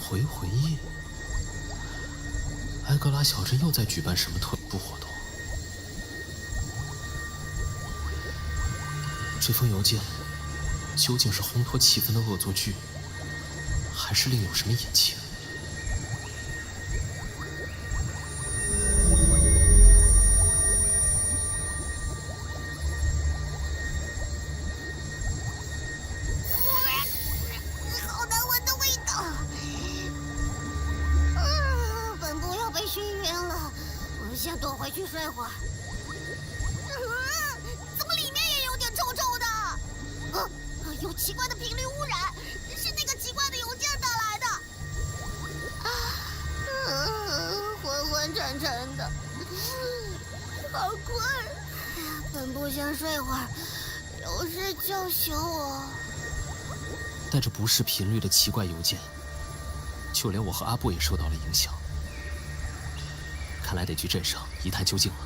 回忆，埃格拉小镇又在举办什么特殊活动？这封邮件究竟是烘托气氛的恶作剧，还是另有什么隐情？好难闻的味道！本部要被熏晕了，我先躲回去睡会儿。怎么里面也有点臭臭的？有奇怪的频率污染，是那个奇怪的邮件带来的。昏昏沉沉的，好困。本部先睡会儿，有事叫醒我。带着不是频率的奇怪邮件，就连我和阿布也受到了影响。看来得去镇上一探究竟了。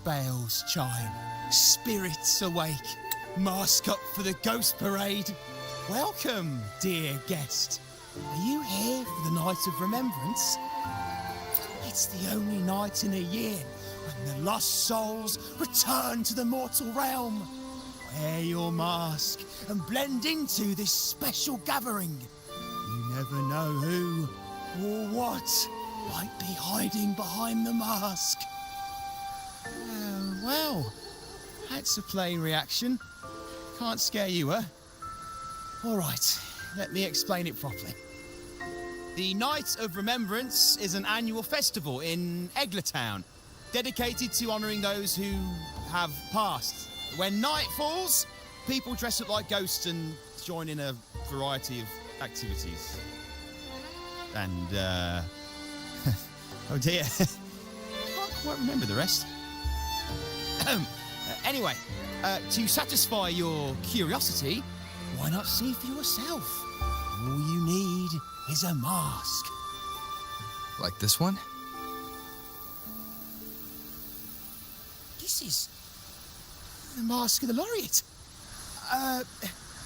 Bells chime, spirits awake, mask up for the ghost parade. Welcome, dear guest. Are you here for the Night of Remembrance? It's the only night in a year when the lost souls return to the mortal realm. Wear your mask and blend into this special gathering. You never know who or what might be hiding behind the mask. Well, that's a plain reaction. Can't scare you, huh? All right, let me explain it properly. The Night of Remembrance is an annual festival in Eglertown, dedicated to honouring those who have passed. When night falls, people dress up like ghosts and join in a variety of activities. And, oh dear, I can't quite remember the rest. Anyway, to satisfy your curiosity, why not see for yourself? All you need is a mask. Like this one? This is the mask of the laureate.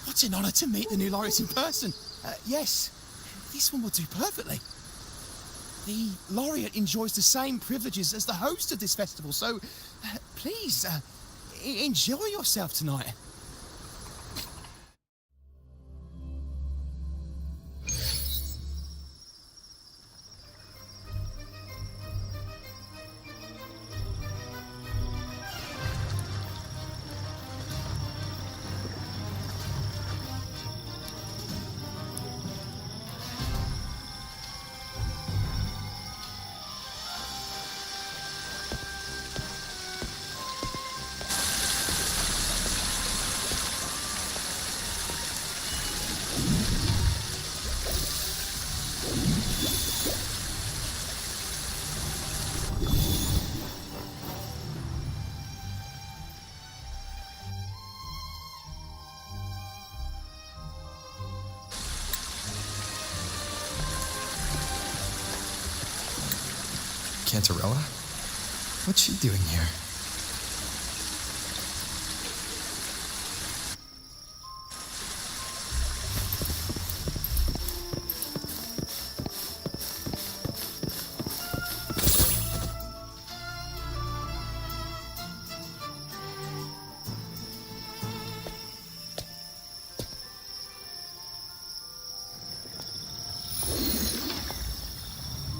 What an honour to meet the new laureate in person. Yes, this one will do perfectly. The laureate enjoys the same privileges as the host of this festival, so please enjoy yourself tonight. Cantarella? What's she doing here?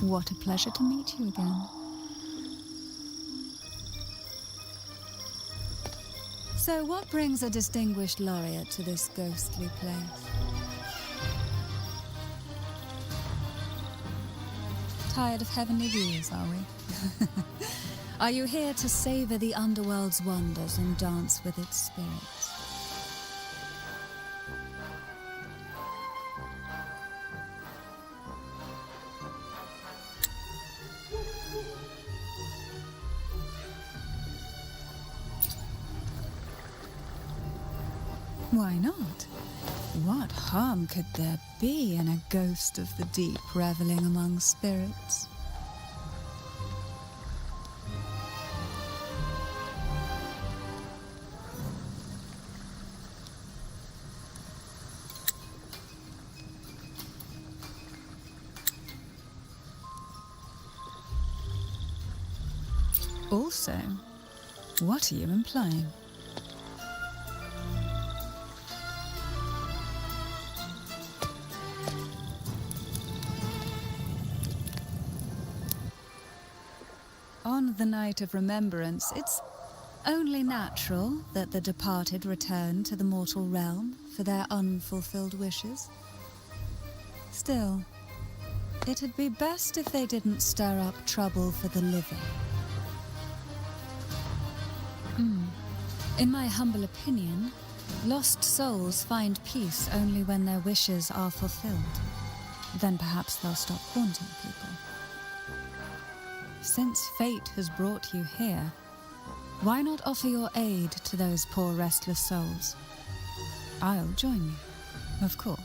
What a pleasure to meet you again. So what brings a distinguished laureate to this ghostly place? Tired of heavenly views, are we? Are you here to savor the underworld's wonders and dance with its spirits? Why not? What harm could there be in a ghost of the deep reveling among spirits? Also, what are you implying? On the night of remembrance, it's only natural that the departed return to the mortal realm for their unfulfilled wishes. Still, it'd be best if they didn't stir up trouble for the living. In my humble opinion, lost souls find peace only when their wishes are fulfilled. Then perhaps they'll stop haunting people. Since fate has brought you here, why not offer your aid to those poor restless souls? I'll join you, of course.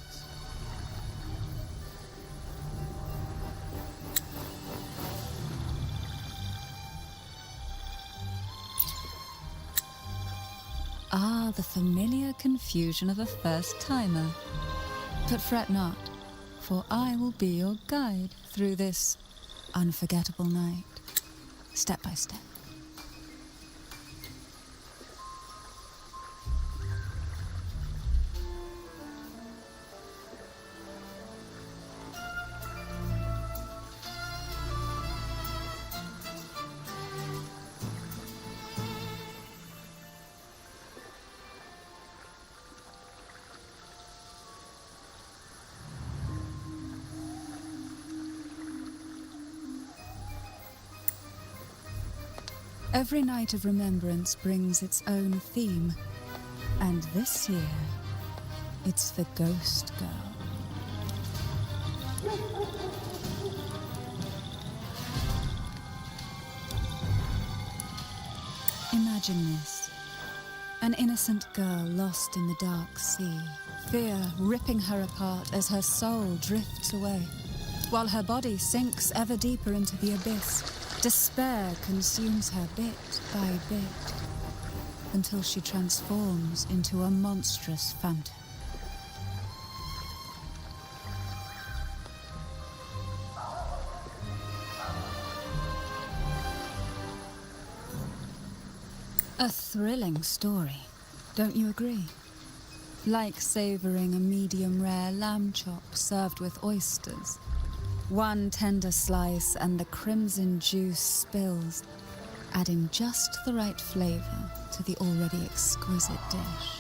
Ah, the familiar confusion of a first-timer. But fret not, for I will be your guide through this unforgettable night, step by step. Every night of remembrance brings its own theme, and this year, it's the Ghost Girl. Imagine this. An innocent girl lost in the dark sea, fear ripping her apart as her soul drifts away, while her body sinks ever deeper into the abyss. Despair consumes her bit by bit, until she transforms into a monstrous phantom. A thrilling story, don't you agree? Like savoring a medium-rare lamb chop served with oysters. One tender slice and the crimson juice spills, adding just the right flavor to the already exquisite dish.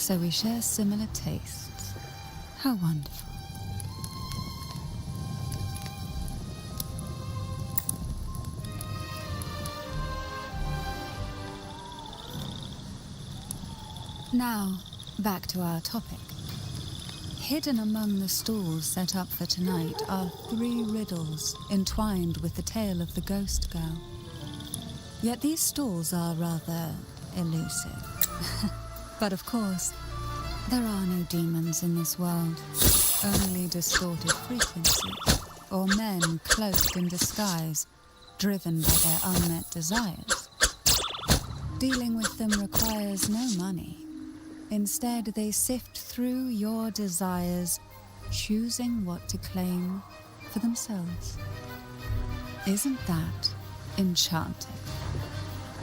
So we share similar tastes. How wonderful. Now, back to our topic. Hidden among the stalls set up for tonight are 3 riddles entwined with the tale of the ghost girl. Yet these stalls are rather elusive. But of course, there are no demons in this world, only distorted frequencies, or men cloaked in disguise, driven by their unmet desires. Dealing with them requires no money. Instead, they sift through your desires, choosing what to claim for themselves. Isn't that enchanting?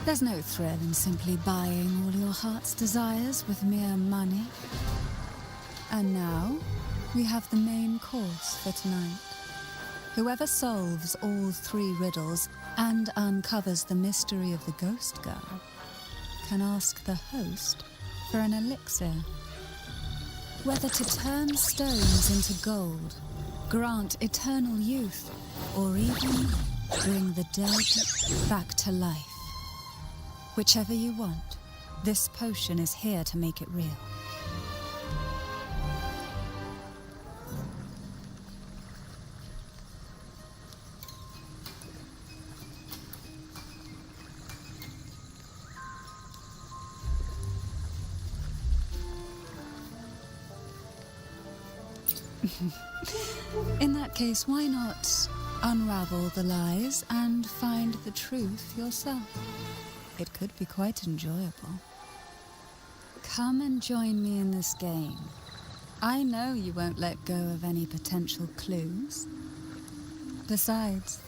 There's no thrill in simply buying all your heart's desires with mere money. And now, we have the main course for tonight. Whoever solves all 3 riddles and uncovers the mystery of the ghost girl can ask the host for an elixir. Whether to turn stones into gold, grant eternal youth, or even bring the dead back to life. Whichever you want, this potion is here to make it real. In that case, why not unravel the lies and find the truth yourself? It could be quite enjoyable. Come and join me in this game. I know you won't let go of any potential clues. Besides,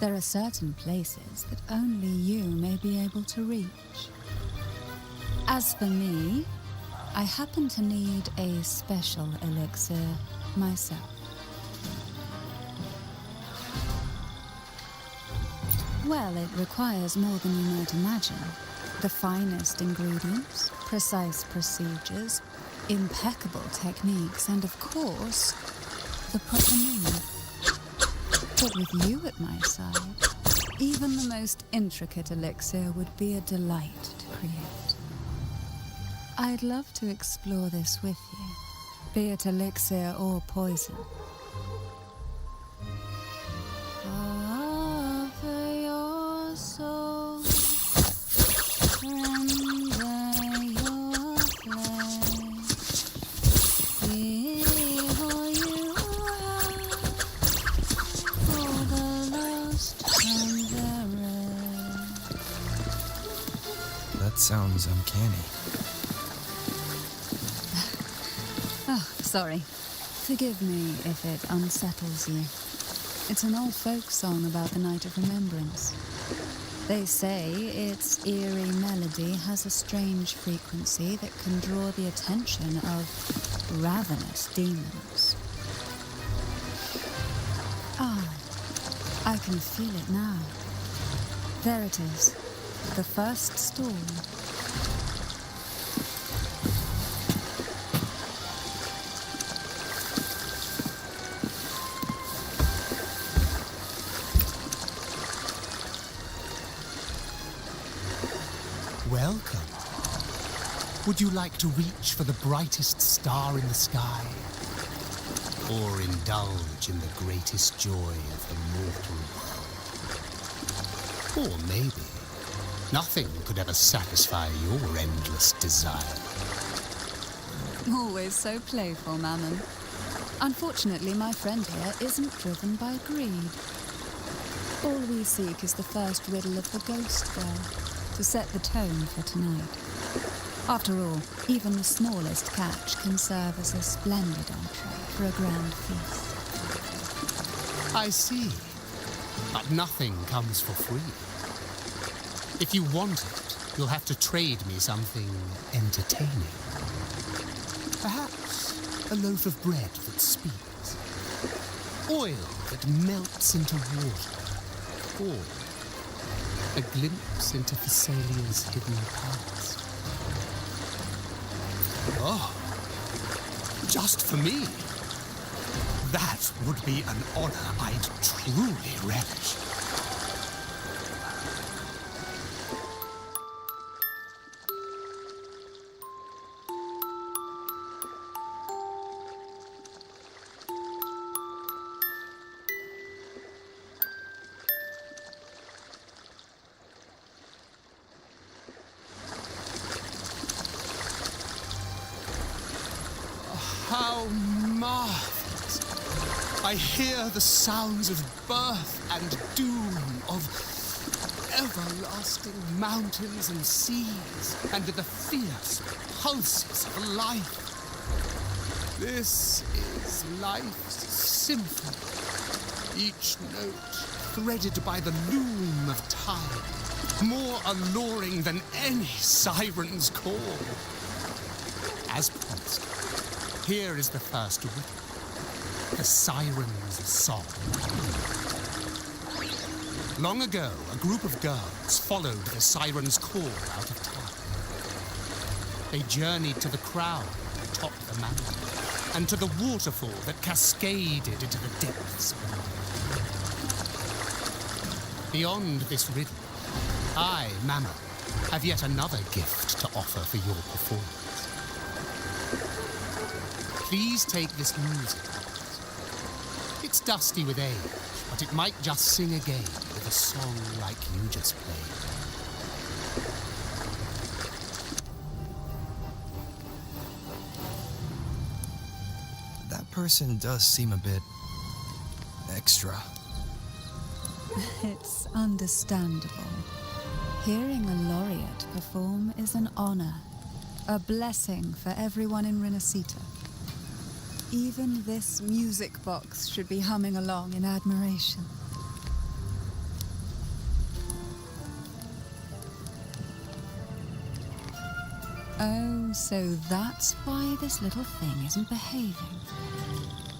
there are certain places that only you may be able to reach. As for me, I happen to need a special elixir myself. Well, it requires more than you might imagine. The finest ingredients, precise procedures, impeccable techniques, and of course, the proper name. But with you at my side, even the most intricate elixir would be a delight to create. I'd love to explore this with you, be it elixir or poison. Offer your soul, render your flesh, give all you have for the lost Cantarella. That sounds uncanny. Oh, sorry. Forgive me if it unsettles you. It's an old folk song about the Night of Remembrance. They say its eerie melody has a strange frequency that can draw the attention of ravenous demons. Ah, I can feel it now. There it is, the first stall. Welcome. Would you like to reach for the brightest star in the sky? Or indulge in the greatest joy of the mortal world? Or maybe nothing could ever satisfy your endless desire. Always so playful, Mammon. Unfortunately, my friend here isn't driven by greed. All we seek is the first riddle of the ghost girl, to set the tone for tonight. After all, even the smallest catch can serve as a splendid entree for a grand feast. I see. But nothing comes for free. If you want it, you'll have to trade me something entertaining. Perhaps a loaf of bread that speaks, oil that melts into water, or a glimpse into Thessalia's hidden past. Oh, just for me? That would be an honor I'd truly relish. How marvelous! I hear the sounds of birth and doom, of everlasting mountains and seas, and the fierce pulses of life. This is life's symphony, each note threaded by the loom of time, more alluring than any siren's call. As promised, here is the first riddle, the siren's song. Long ago, a group of girls followed the siren's call out of town. They journeyed to the crown atop the mountain, and to the waterfall that cascaded into the depths below. Beyond this riddle, I, Mama, have yet another gift to offer for your performance. Please take this music box. It's dusty with age, but it might just sing again with a song like you just played. That person does seem a bit extra. It's understandable. Hearing a laureate perform is an honor, a blessing for everyone in Renacita. Even this music box should be humming along in admiration. Oh, so that's why this little thing isn't behaving.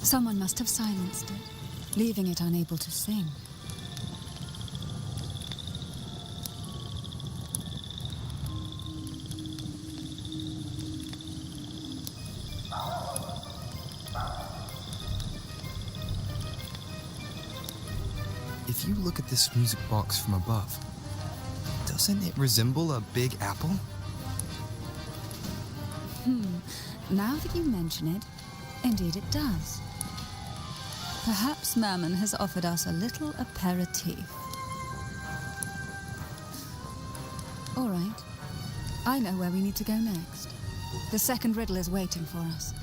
Someone must have silenced it, leaving it unable to sing. If you look at this music box from above, doesn't it resemble a big apple? Now that you mention it, indeed it does. Perhaps Mammon has offered us a little aperitif. All right. I know where we need to go next. The second riddle is waiting for us.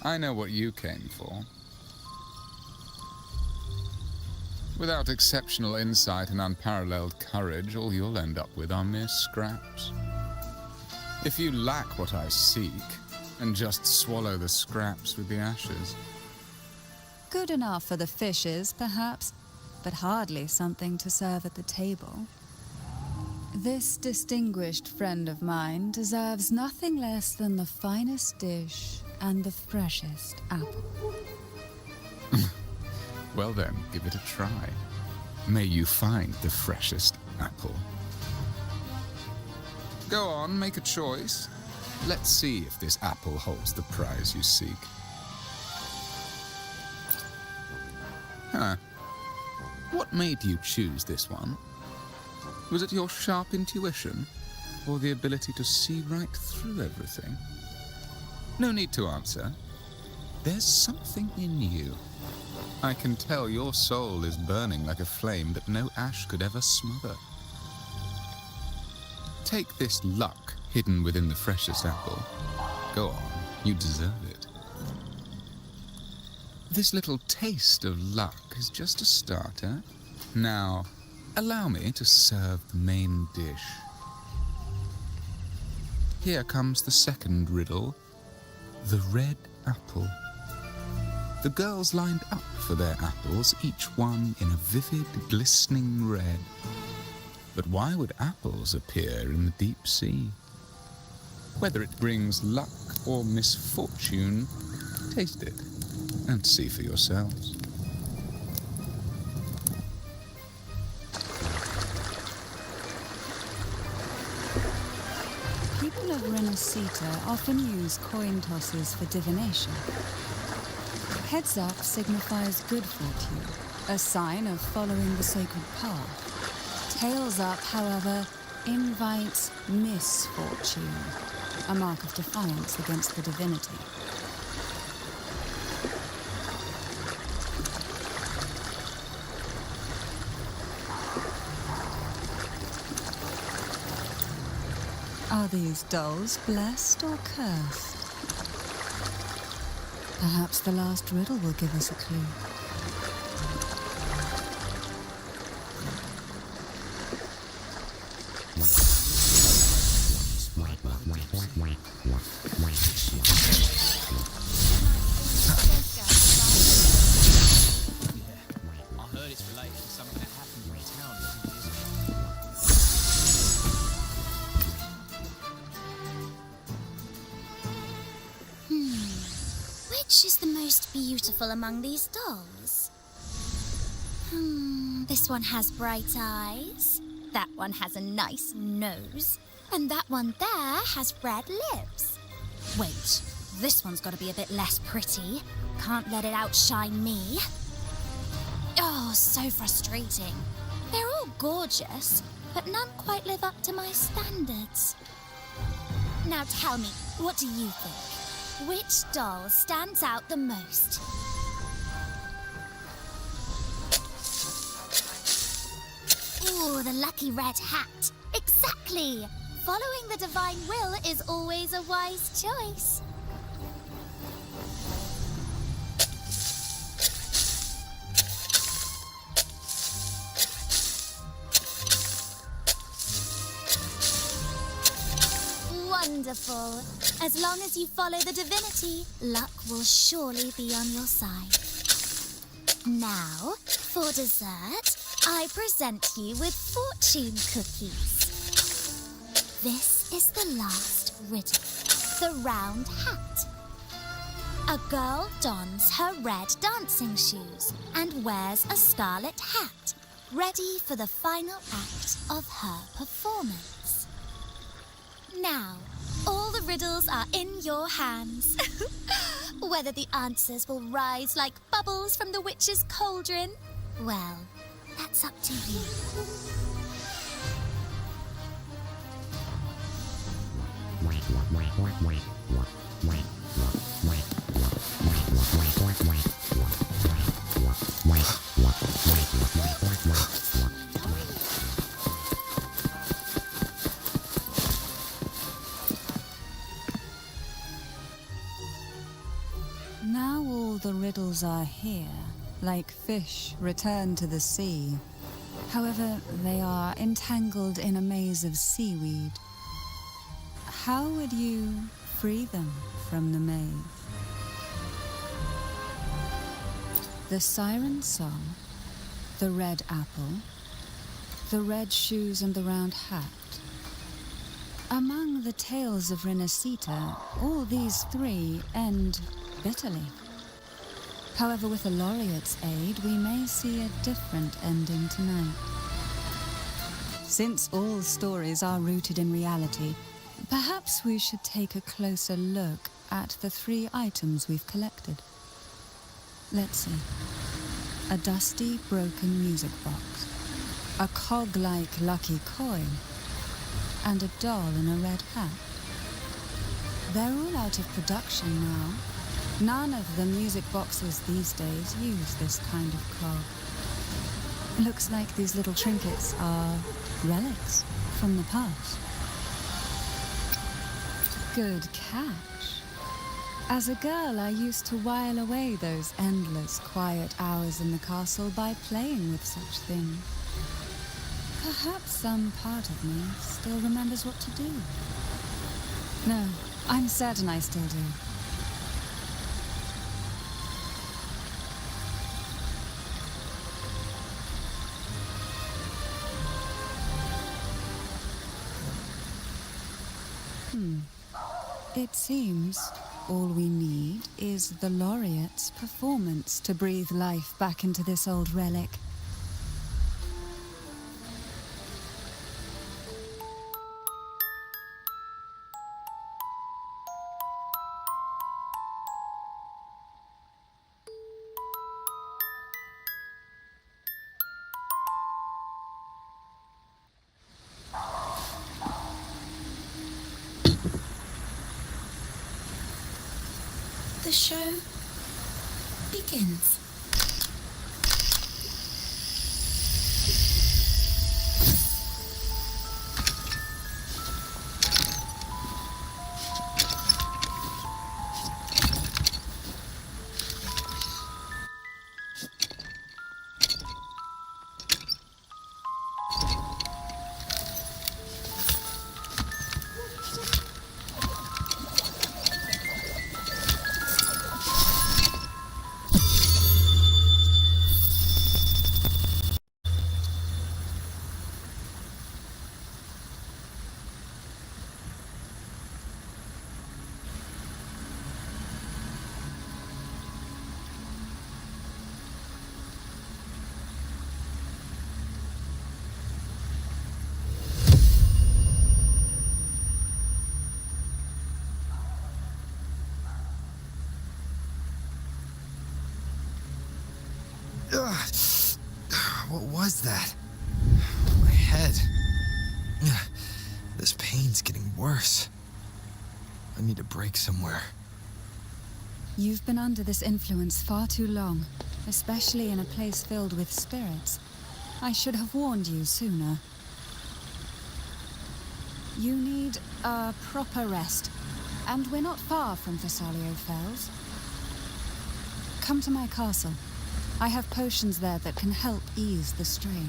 I know what you came for. Without exceptional insight and unparalleled courage, all you'll end up with are mere scraps. If you lack what I seek, and just swallow the scraps with the ashes. Good enough for the fishes, perhaps, but hardly something to serve at the table. This distinguished friend of mine deserves nothing less than the finest dish and the freshest apple. Well then, give it a try. May you find the freshest apple. Go on, make a choice. Let's see if this apple holds the prize you seek. Huh. What made you choose this one? Was it your sharp intuition, or the ability to see right through everything? No need to answer. There's something in you. I can tell your soul is burning like a flame that no ash could ever smother. Take this luck hidden within the freshest apple. Go on, you deserve it. This little taste of luck is just a starter. Now, allow me to serve the main dish. Here comes the second riddle. The red apple. The girls lined up for their apples, each one in a vivid, glistening red. But why would apples appear in the deep sea? Whether it brings luck or misfortune, taste it and see for yourselves. People of Renacita often use coin tosses for divination. Heads up signifies good fortune, a sign of following the sacred path. Tails up, however, invites misfortune, a mark of defiance against the divinity. Are these dolls blessed or cursed? Perhaps the last riddle will give us a clue. I heard it's related to something that happened in town a few years ago. Which is the most beautiful among these dolls? This one has bright eyes. That one has a nice nose. And that one there has red lips. Wait, this one's got to be a bit less pretty. Can't let it outshine me. Oh, so frustrating. They're all gorgeous, but none quite live up to my standards. Now tell me, what do you think? Which doll stands out the most? Ooh, the lucky red hat. Exactly! Following the divine will is always a wise choice. Wonderful. As long as you follow the divinity, luck will surely be on your side. Now, for dessert, I present you with fortune cookies. This is the last riddle, the round hat. A girl dons her red dancing shoes and wears a scarlet hat, ready for the final act of her performance. Now, all the riddles are in your hands. Whether the answers will rise like bubbles from the witch's cauldron, well, that's up to you. Now all the riddles are here, like fish returned to the sea. However, they are entangled in a maze of seaweed. How would you free them from the maze? The siren song, the red apple, the red shoes and the round hat. Among the tales of Renacita, all these three end bitterly. However, with the laureate's aid, we may see a different ending tonight. Since all stories are rooted in reality, perhaps we should take a closer look at the three items we've collected. Let's see. A dusty, broken music box, a cog-like lucky coin, and a doll in a red hat. They're all out of production now. None of the music boxes these days use this kind of cog. Looks like these little trinkets are relics from the past. Good catch. As a girl, I used to while away those endless, quiet hours in the castle by playing with such things. Perhaps some part of me still remembers what to do. No, I'm certain I still do. It seems all we need is the laureate's performance to breathe life back into this old relic. The show begins. Ugh. What was that? My head. Ugh. This pain's getting worse. I need a break somewhere. You've been under this influence far too long, especially in a place filled with spirits. I should have warned you sooner. You need a proper rest, and we're not far from Thessalio Fells. Come to my castle. I have potions there that can help ease the strain.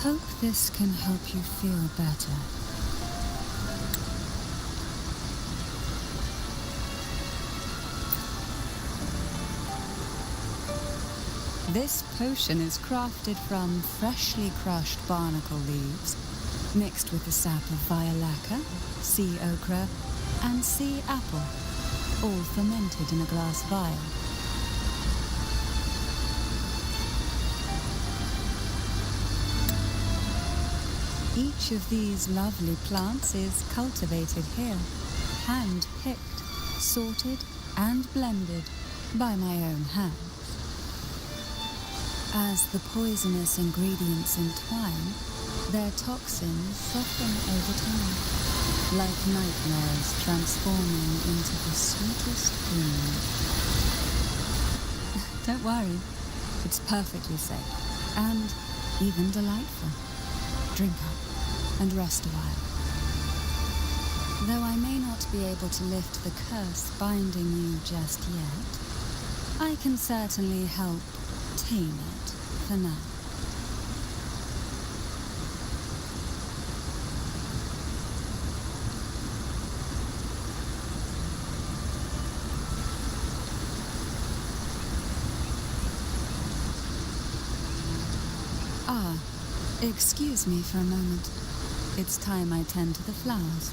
Hope this can help you feel better. This potion is crafted from freshly crushed barnacle leaves, mixed with the sap of violaca, sea okra, and sea apple, all fermented in a glass vial. Each of these lovely plants is cultivated here, hand-picked, sorted, and blended by my own hands. As the poisonous ingredients entwine, their toxins soften over time, like nightmares transforming into the sweetest dreams. Don't worry, it's perfectly safe, and even delightful. Drink up and rest a while. Though I may not be able to lift the curse binding you just yet, I can certainly help tame it for now. Ah, excuse me for a moment. It's time I tend to the flowers.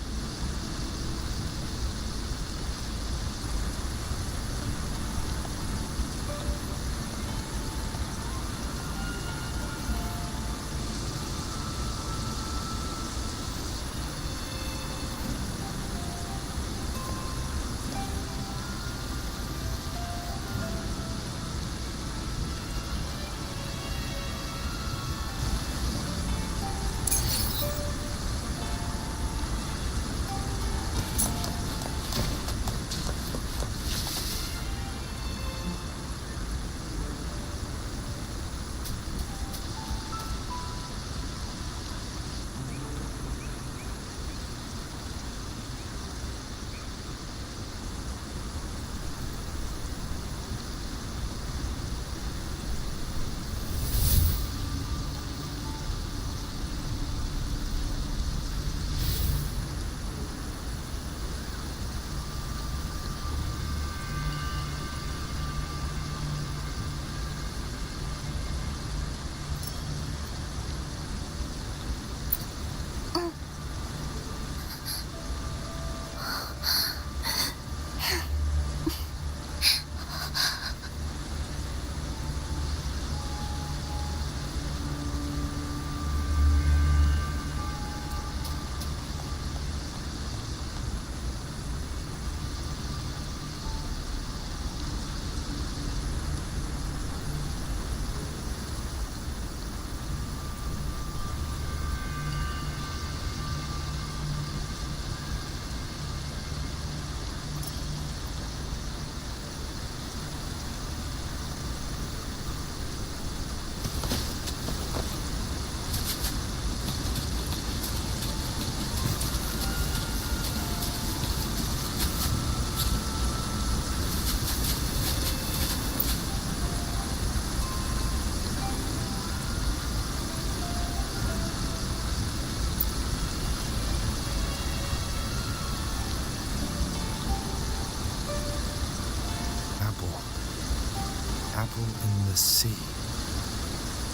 apple in the sea.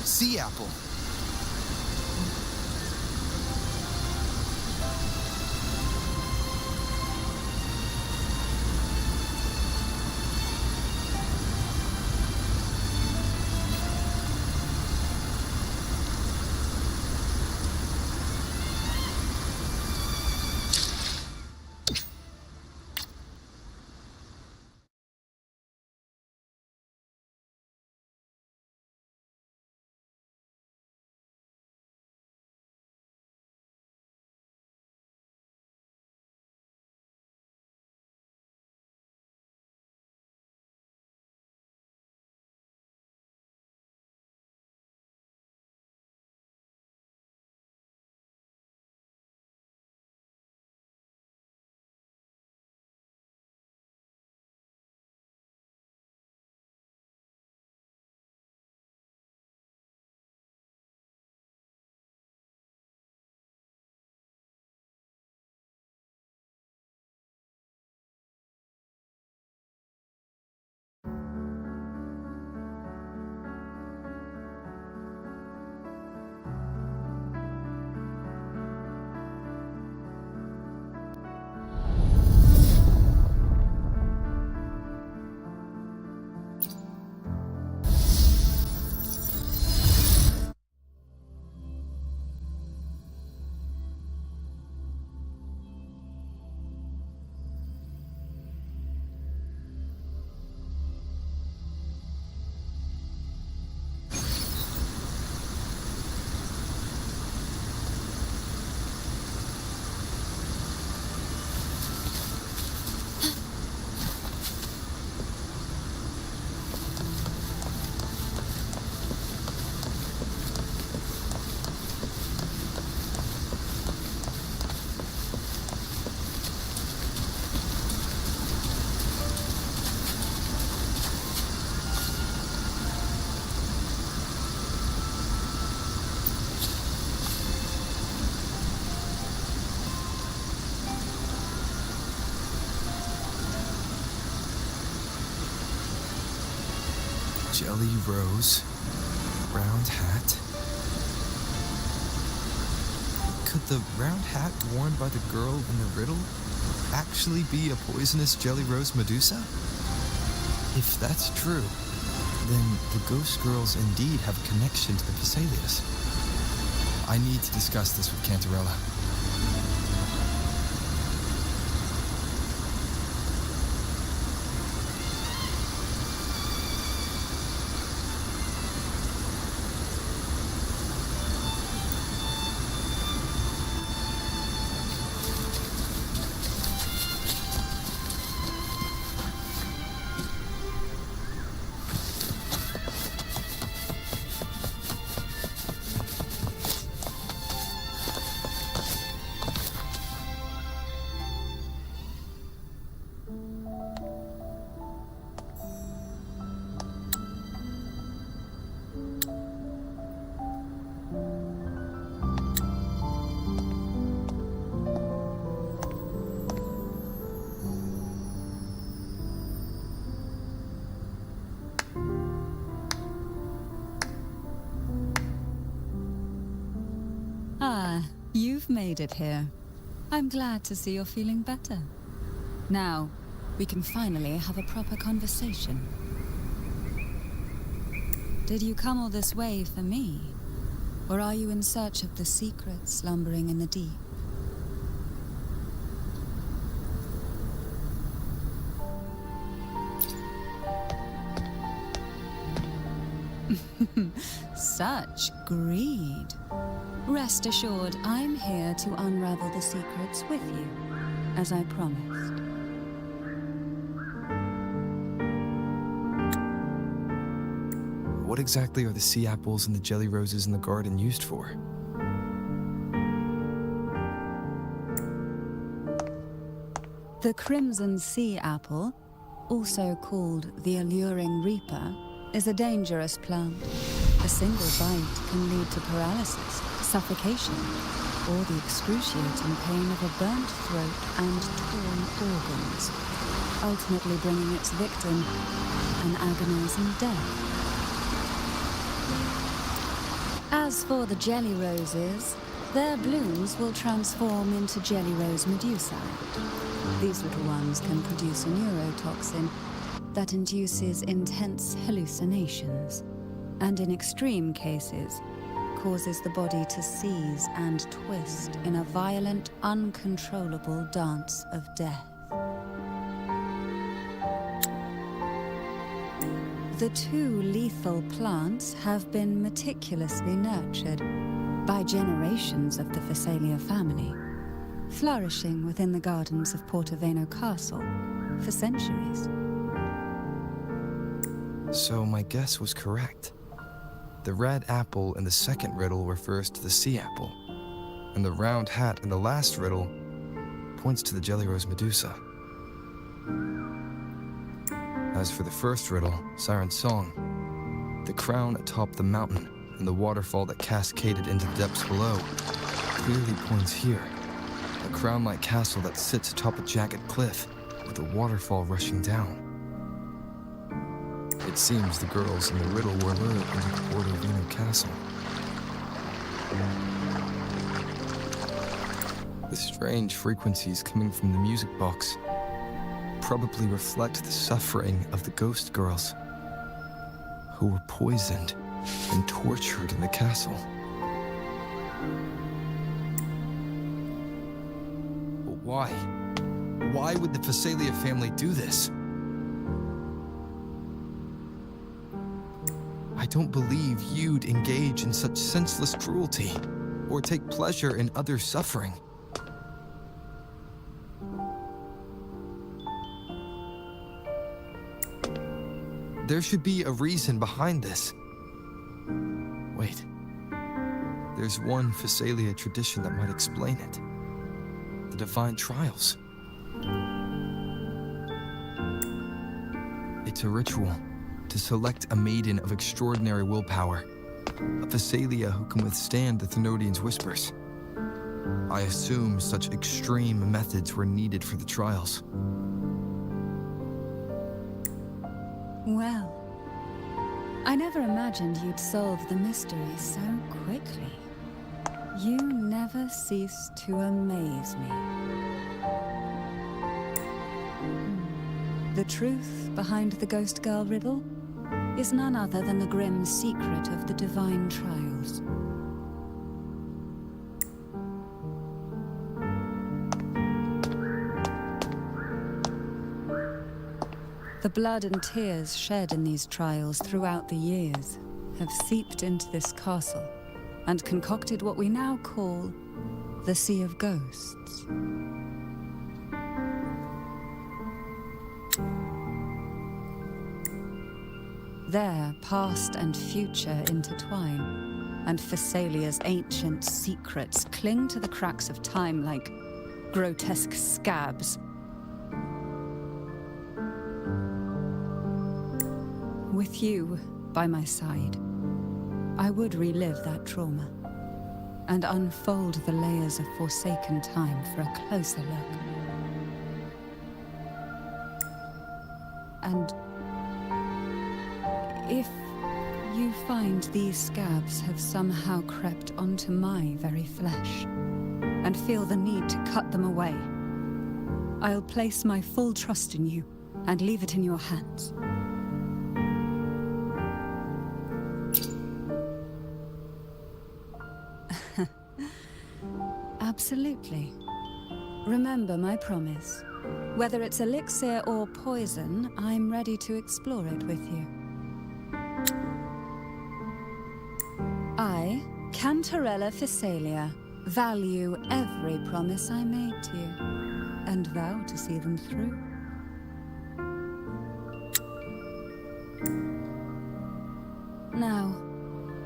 Sea apple! Jelly Rose, round hat. Could the round hat worn by the girl in the riddle actually be a poisonous Jelly Rose Medusa? If that's true, then the ghost girls indeed have a connection to the Vesalius. I need to discuss this with Cantarella. Ah, you've made it here. I'm glad to see you're feeling better. Now, we can finally have a proper conversation. Did you come all this way for me? Or are you in search of the secret slumbering in the deep? Such greed. Rest assured, I'm here to unravel the secrets with you, as I promised. What exactly are the sea apples and the jelly roses in the garden used for? The crimson sea apple, also called the alluring reaper, is a dangerous plant. A single bite can lead to paralysis, suffocation, or the excruciating pain of a burnt throat and torn organs, ultimately bringing its victim an agonizing death. As for the jelly roses, their blooms will transform into jelly rose medusae. These little ones can produce a neurotoxin that induces intense hallucinations, and in extreme cases, causes the body to seize and twist in a violent, uncontrollable dance of death. The two lethal plants have been meticulously nurtured by generations of the Phasalia family, flourishing within the gardens of Portoveno Castle for centuries. So my guess was correct. The red apple in the second riddle refers to the sea apple, and the round hat in the last riddle points to the jelly rose medusa. As for the first riddle, Siren's Song, the crown atop the mountain and the waterfall that cascaded into the depths below clearly points here. A crown-like castle that sits atop a jagged cliff with a waterfall rushing down. It seems the girls in the riddle were lured into the Portoveno castle. The strange frequencies coming from the music box probably reflect the suffering of the ghost girls who were poisoned and tortured in the castle. But why? Why would the Phasalia family do this? I don't believe you'd engage in such senseless cruelty or take pleasure in others' suffering. There should be a reason behind this. Wait. There's one Phasalia tradition that might explain it. The divine trials. It's a ritual to select a maiden of extraordinary willpower, a Phasalia who can withstand the Thenodian's whispers. I assume such extreme methods were needed for the trials. Well, I never imagined you'd solve the mystery so quickly. You never cease to amaze me. The truth behind the Ghost Girl riddle is none other than the grim secret of the divine trials. The blood and tears shed in these trials throughout the years have seeped into this castle and concocted what we now call the Sea of Ghosts. There, past and future intertwine, and Phasalia's ancient secrets cling to the cracks of time like grotesque scabs. With you by my side, I would relive that trauma and unfold the layers of forsaken time for a closer look. And if you find these scabs have somehow crept onto my very flesh and feel the need to cut them away, I'll place my full trust in you and leave it in your hands. Absolutely. Remember my promise. Whether it's elixir or poison, I'm ready to explore it with you. I, Cantarella Phasalia, value every promise I made to you, and vow to see them through. Now,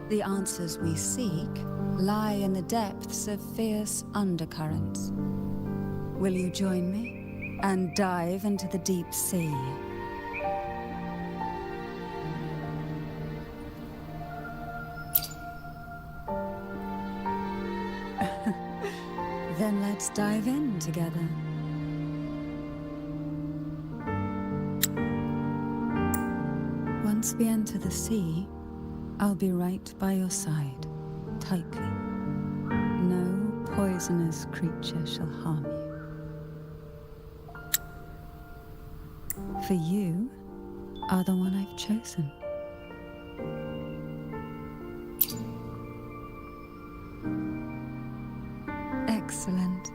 the answers we seek lie in the depths of fierce undercurrents. Will you join me and dive into the deep sea? Then let's dive in together. Once we enter the sea, I'll be right by your side, tightly. No poisonous creature shall harm you. For you are the one I've chosen. Excellent.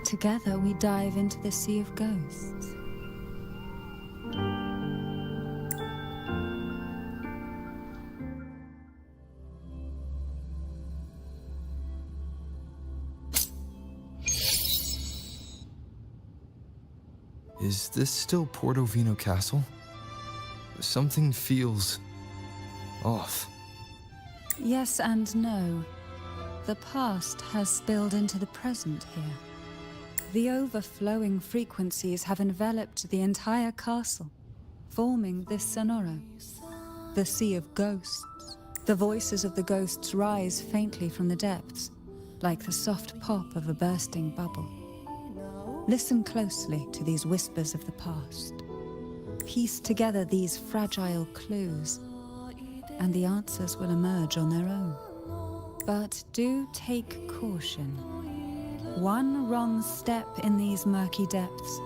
Together we dive into the Sea of Ghosts. Is this still Portovino Castle? Something feels off. Yes and no. The past has spilled into the present here. The overflowing frequencies have enveloped the entire castle, forming this sonoro, the Sea of Ghosts. The voices of the ghosts rise faintly from the depths, like the soft pop of a bursting bubble. Listen closely to these whispers of the past. Piece together these fragile clues, and the answers will emerge on their own. But do take caution. One wrong step in these murky depths,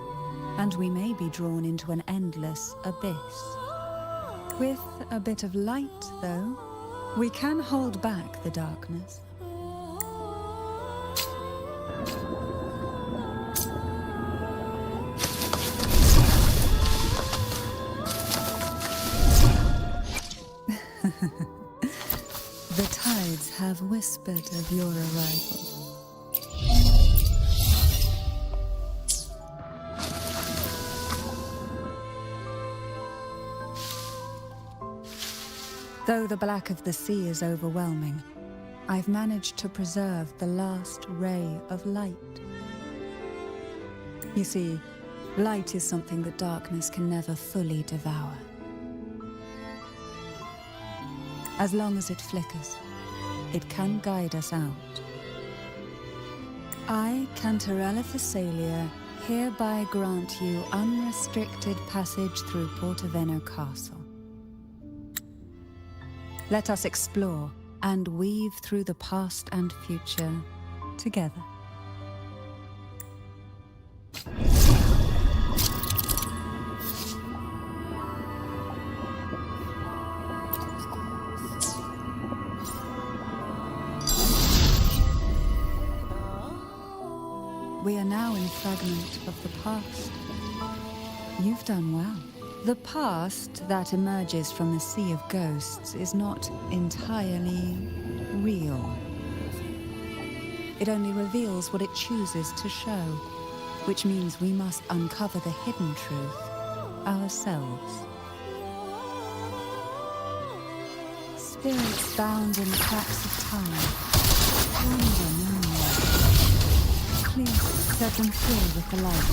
and we may be drawn into an endless abyss. With a bit of light, though, we can hold back the darkness. The tides have whispered of your arrival. Though the black of the sea is overwhelming, I've managed to preserve the last ray of light. You see, light is something that darkness can never fully devour. As long as it flickers, it can guide us out. I, Cantarella Thessalia, hereby grant you unrestricted passage through Portovino Castle. Let us explore and weave through the past and future together. We are now in a fragment of the past. You've done well. The past that emerges from the Sea of Ghosts is not entirely real. It only reveals what it chooses to show, which means we must uncover the hidden truth ourselves. Spirits bound in cracks of time wander nowhere. Please set them free with the light.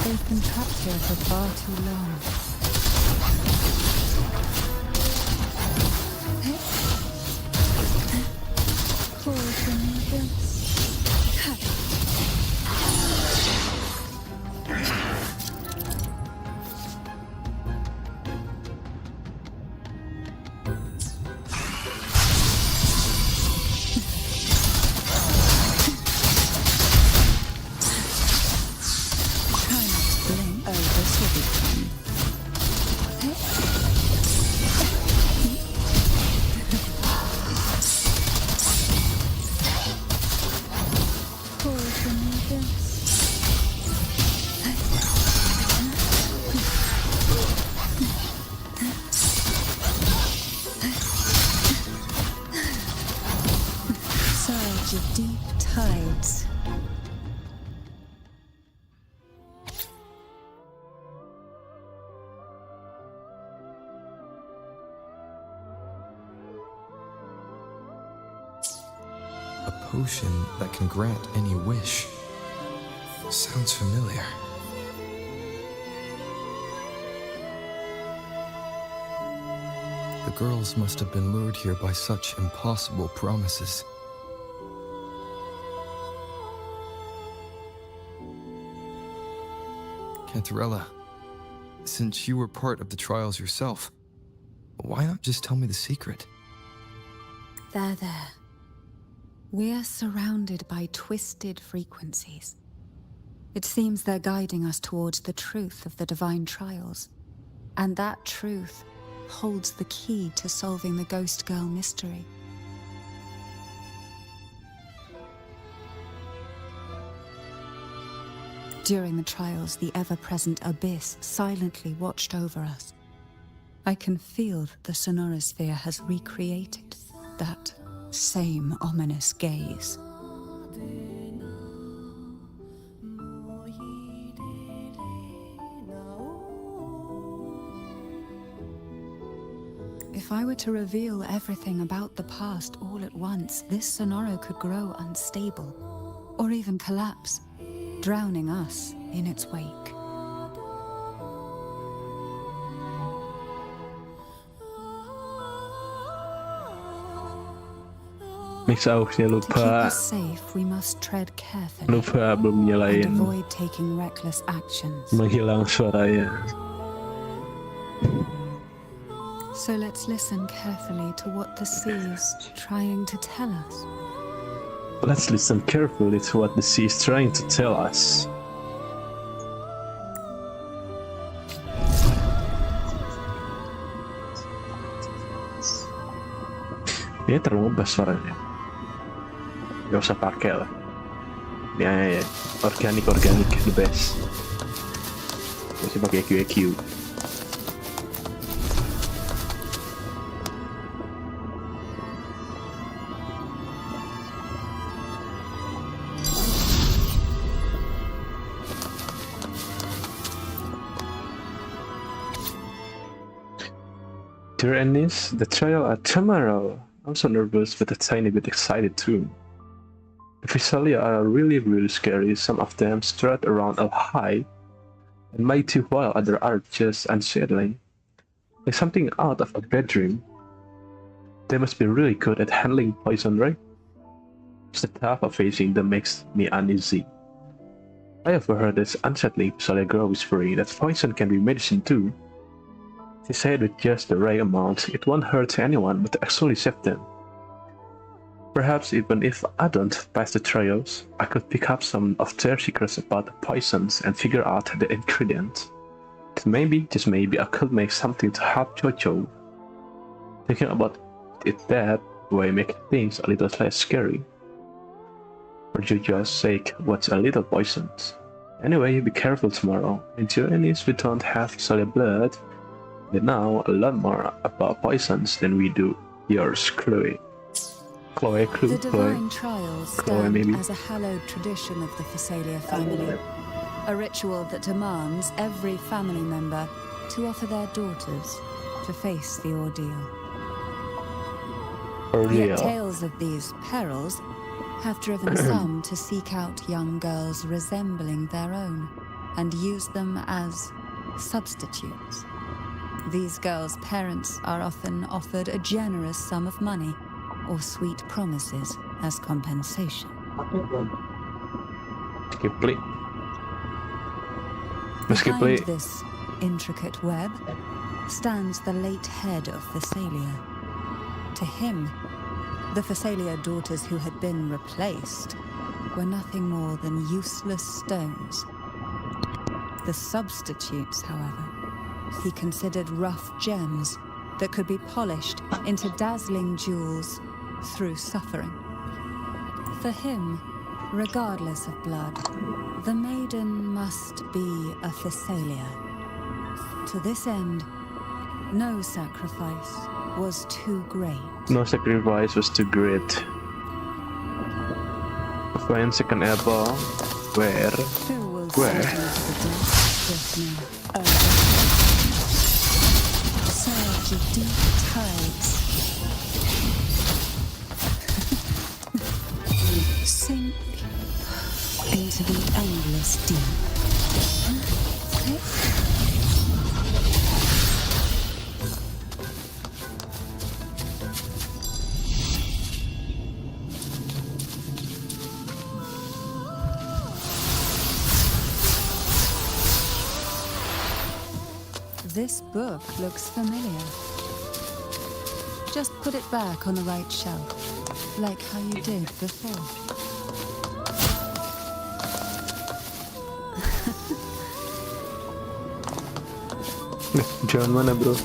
They've been trapped here for far too long. Poison this. Of deep tides. A potion that can grant any wish. Sounds familiar. The girls must have been lured here by such impossible promises. Cantarella, since you were part of the trials yourself, why not just tell me the secret? There. We're surrounded by twisted frequencies. It seems they're guiding us towards the truth of the divine trials. And that truth holds the key to solving the Ghost Girl mystery. During the trials, the ever-present abyss silently watched over us. I can feel that the sonorosphere has recreated that same ominous gaze. If I were to reveal everything about the past all at once, this sonoro could grow unstable, or even collapse, drowning us in its wake. Mix To keep lupa us safe, we must tread carefully belum and nyalain avoid taking reckless actions. menghilang suaranya. So let's listen carefully to what the sea is trying to tell us. Let's listen carefully to what the sea is trying to tell us. Ini terlalu ngebas suaranya. Gak usah pakai lah. Ini organik the best. Masih pakai QQ. Dear Ennis, the trial are tomorrow. I'm so nervous but a tiny bit excited too. The Visalia are really scary. Some of them strut around all high and mighty while others are just unsettling. Like something out of a bad dream. They must be really good at handling poison, right? It's the type of facing that makes me uneasy. I have heard this unsettling Visalia girl whispering that poison can be medicine too. She said with just the right amount, it won't hurt anyone but actually save them. Perhaps even if I don't pass the trials, I could pick up some of their secrets about the poisons and figure out the ingredients. Maybe, just maybe, I could make something to help Jojo. Thinking about it that way makes things a little less scary. For Jojo's sake, what's a little poisons? Anyway, be careful tomorrow. In Joannis, we don't have solid blood. They know a lot more about poisons than we do. Yours, Chloe. The divine trials stand as a hallowed tradition of the Visalia family, a ritual that demands every family member to offer their daughters to face the ordeal. Yet tales of these perils have driven some to seek out young girls resembling their own and use them as substitutes. These girls' parents are often offered a generous sum of money or sweet promises as compensation. Behind this intricate web stands the late head of Visalia. To him, the Visalia daughters who had been replaced were nothing more than useless stones. The substitutes, however, he considered rough gems that could be polished into dazzling jewels through suffering. For him, regardless of blood, the maiden must be a Visalia. To this end, no sacrifice was too great. No sacrifice was too great. Find second apple. Where? Surge of deep tides. Sink into the endless deep. this book looks familiar. Just put it back on the right shelf, like how you did before. Jangan mana bro?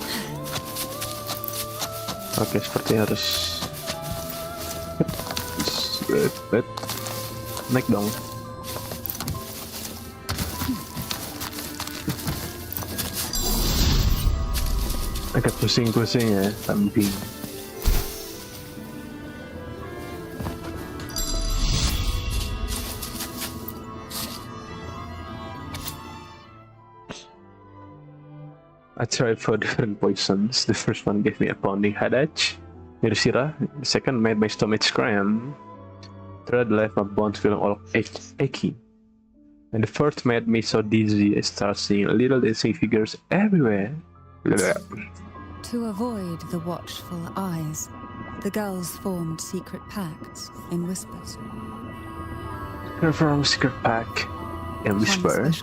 Oke, sepertinya harus naik dong. Agak pusing-pusing ya, kambing. I tried 4 different poisons. The first one gave me a pounding headache, Mircira. The second made my stomach cramp. Third left my bones feeling all achy. And the fourth made me so dizzy I started seeing little dancing figures everywhere. To avoid the watchful eyes, the girls formed secret pacts in whispers. From secret pack and whispers.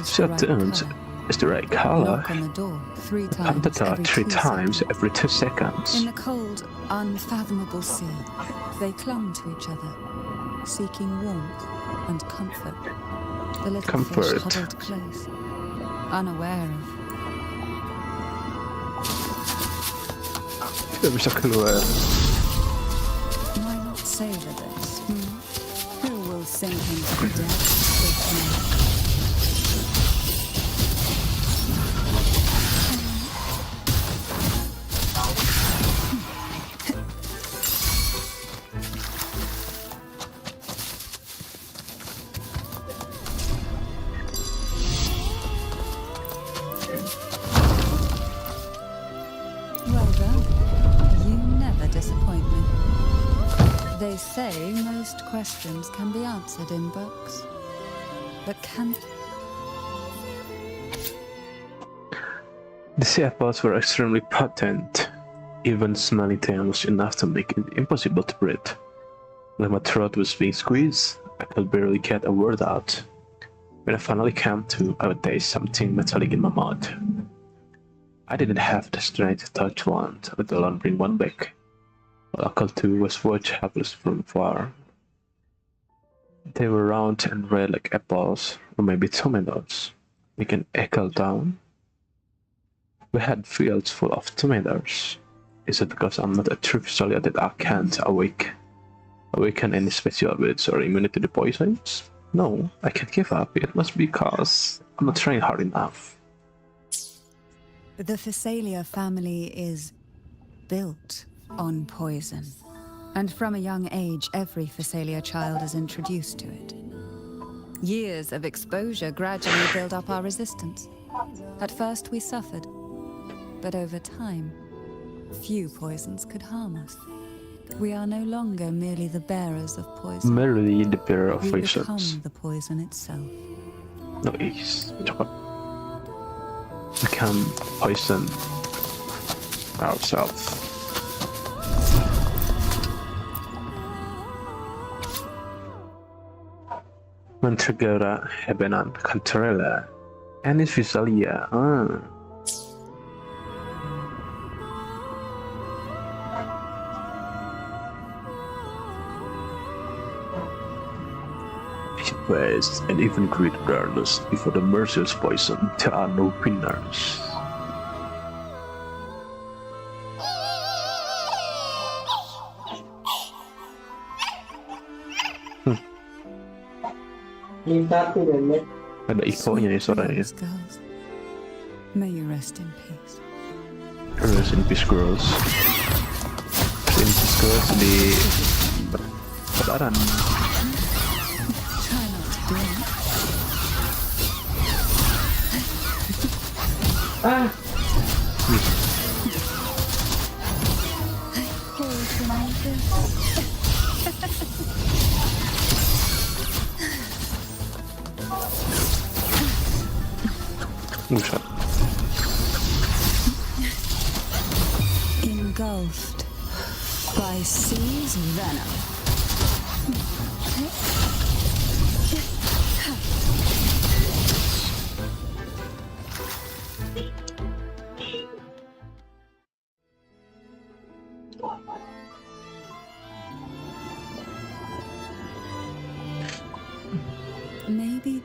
Set turns is the right color. Knock on the door 3 Pump the door 3 times every 2 seconds. In the cold, unfathomable sea, they clung to each other, seeking warmth and comfort. The little fish huddled close, unaware of. Tidak bisa keluar. Why not savor this? Who will sink into the depths with me? They say most questions can be answered in books, but can... The sea apples were extremely potent. Even smelling them was enough to make it impossible to breathe. When my throat was being squeezed, I could barely get a word out. When I finally came to, I would taste something metallic in my mouth. I didn't have the strength to touch one, let alone bring one back. All I could do was watch helpless from afar. They were round and red like apples, or maybe tomatoes. We can echo down. We had fields full of tomatoes. Is it because I'm not a true Visalia that I can't awaken any special abilities or immunity to the poisons? No, I can't give up. It must be because I'm not trying hard enough. The Visalia family is built on poison, and from a young age every Visalia child is introduced to it. Years of exposure gradually build up our resistance. At first we suffered, but over time, few poisons could harm us. We are no longer merely the bearers of poison. Merely the bearer of we poisons. become the poison itself. Nice. We can poison ourselves. Mandragora, Hebenan, Cantarella, and it's Visalia. He praised and even greeted darkness before the merciless poison. There are no winners. Ada ikonya nih suaranya. May you rest in peace. Rest in peace, girls. Rest in peace, girls di Lebaran. Try not to do Buset. Engulfed by sea's venom.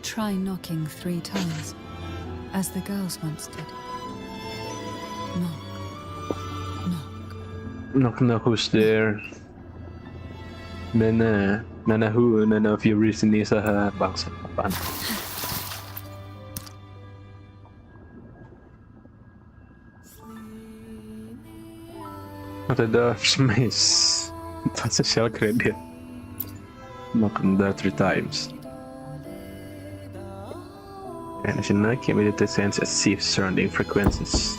try knocking 3 times, as the girls once did. Knock. Knock knock, who's there? Nana who? Nana Furies ini sa bangsa apaan? What the doors miss? That's a shell credit. Knock on there 3 times. And as you know, can immediately sense a sea of surrounding frequencies.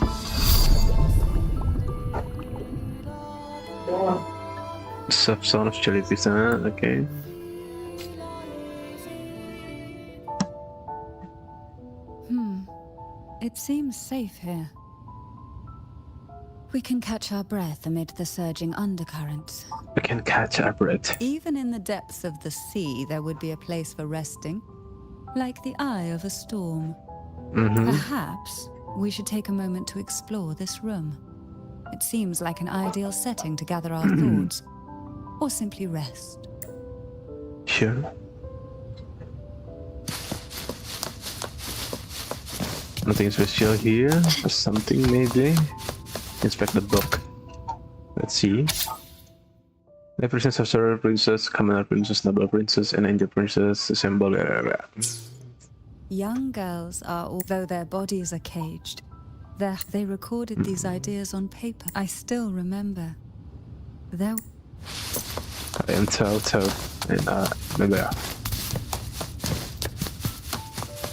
Soft sound of jellyfish, okay. It seems safe here. We can catch our breath amid the surging undercurrents. We can catch our breath. Even in the depths of the sea, there would be a place for resting, like the eye of a storm. Perhaps we should take a moment to explore this room. It seems like an ideal setting to gather our thoughts, or simply rest. Sure. Nothing special here. Or something maybe. Inspect the book. Let's see. The princess of Sorrow Princess, Commoner Princess, Noble Princess, and Angel Princess assemble. Young girls are, although their bodies are caged, they recorded these ideas on paper. I still remember. There. I am Toto, and maybe.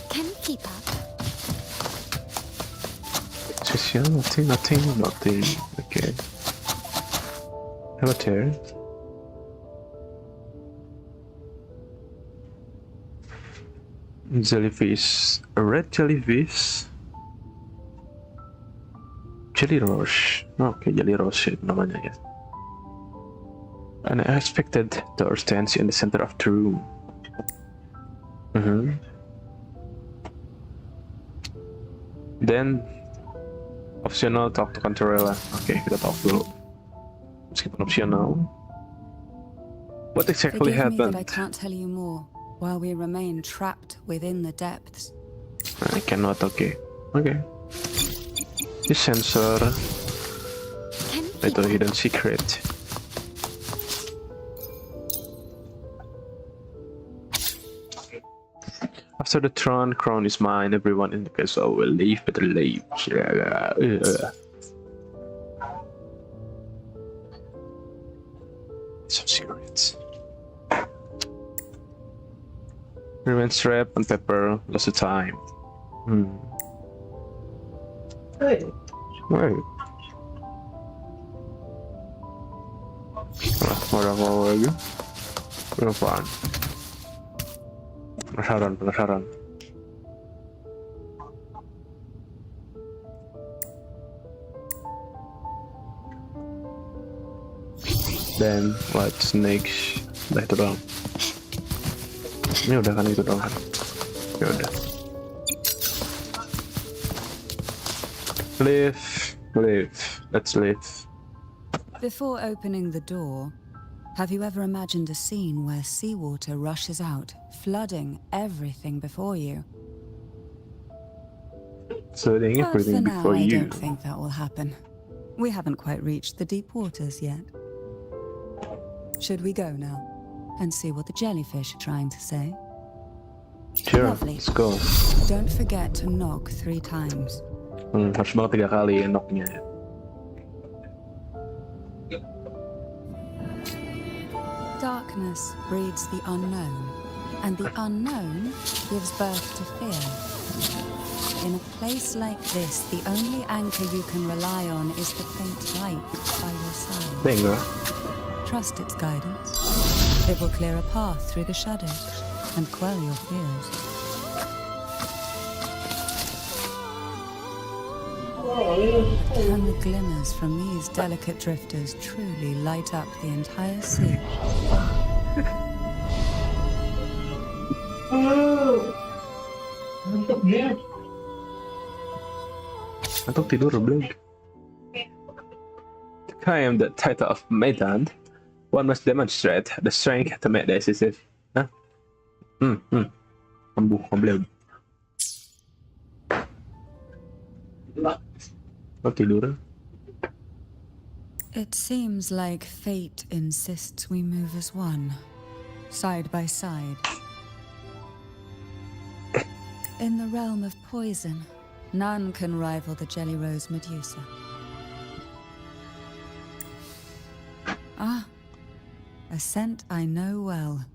Can you keep up? Special, nothing. Okay. Have a tear. Jellyfish. A red jellyfish. Jelly Roche. Okay, Jelly Roche namanya ya. An unexpected door stands in the center of the room. Then optional talk to Cantarella. Oke, kita talk dulu. Meskipun optional. What exactly Forgive happened? me that I can't tell you more while we remain trapped within the depths. I cannot. Okay. This sensor. Can you keep Little up? hidden secret. After the crown is mine, everyone in the castle will leave better lives. Some secrets. Remain strap and pepper lost the time. Hey. Orang lagi. Apaan? Penasaran. Then what snakes? Udah itu doang. Ini udah kan itu doang kan? Ya udah. Live. Let's live. Before opening the door, have you ever imagined a scene where seawater rushes out, flooding everything before you? Flooding But for everything now, before I you. don't think that will happen. We haven't quite reached the deep waters yet. Should we go now and see what the jellyfish are trying to say? Sure, Lovely. let's go. Don't forget to knock 3 times. Harus banget 3 kali knocknya ya. Darkness breeds the unknown, and the unknown gives birth to fear. In a place like this, the only anchor you can rely on is the faint light by your side. Bingo. Trust its guidance. It will clear a path through the shadows and quell your fears. And the glimmers from these delicate drifters truly light up the entire sea. Atau tidur belum? To claim the title of Maiden, one must demonstrate the strength to make decisive. Kambuh komplek. Oh, tidur. It seems like fate insists we move as one, side by side. In the realm of poison, none can rival the Jelly Rose Medusa. Ah, a scent I know well.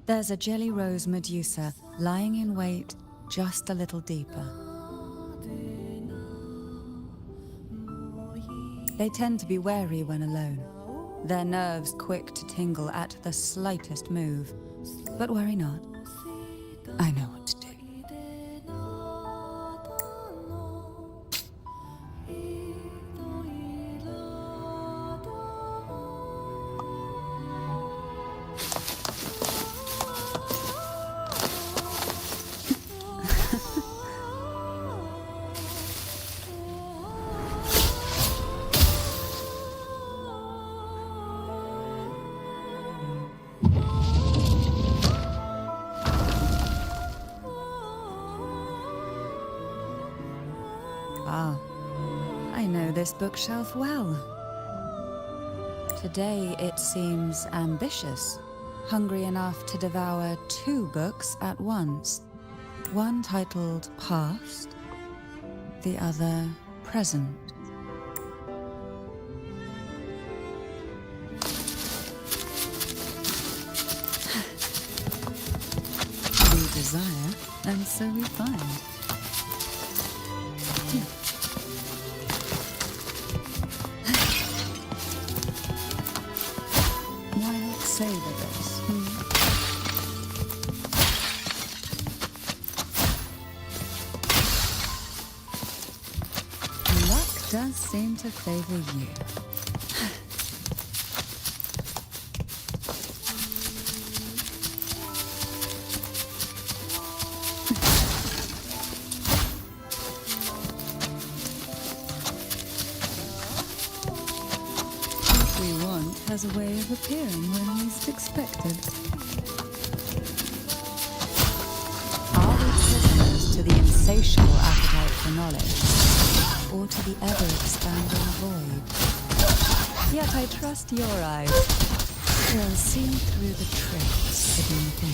There's a Jelly Rose Medusa lying in wait just a little deeper. They tend to be wary when alone, their nerves quick to tingle at the slightest move. But worry not, I know what to do. Ah, I know this bookshelf well. Today it seems ambitious, hungry enough to devour 2 books at once. One titled Past, the other Present. We desire, and so we find. Why not savor this? Luck does seem to favor you. What we want has a way of appearing when least expected. Are we prisoners to the insatiable appetite for knowledge, or to the ever-expanding void? Yet I trust your eyes will see through the tricks hidden within.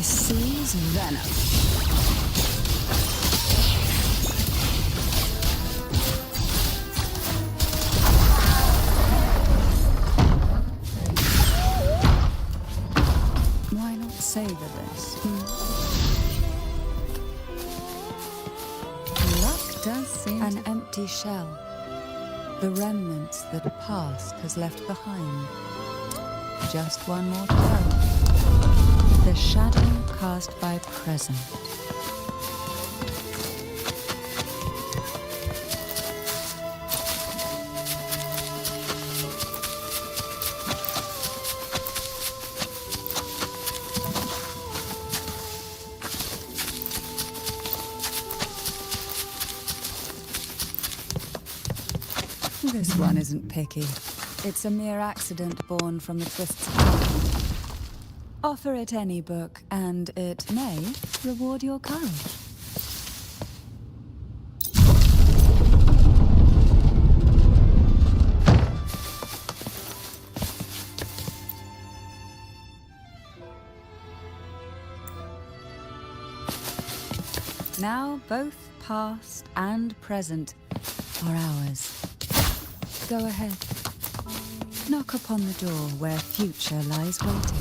Seas venom. Why not savor this? Luck does seem an empty shell. The remnants that past has left behind. Just one more to go. The shadow cast by present. This one isn't picky. It's a mere accident born from the twists of fate. Offer it any book, and it may reward your courage. Now both past and present are ours. Go ahead. Knock upon the door where future lies waiting.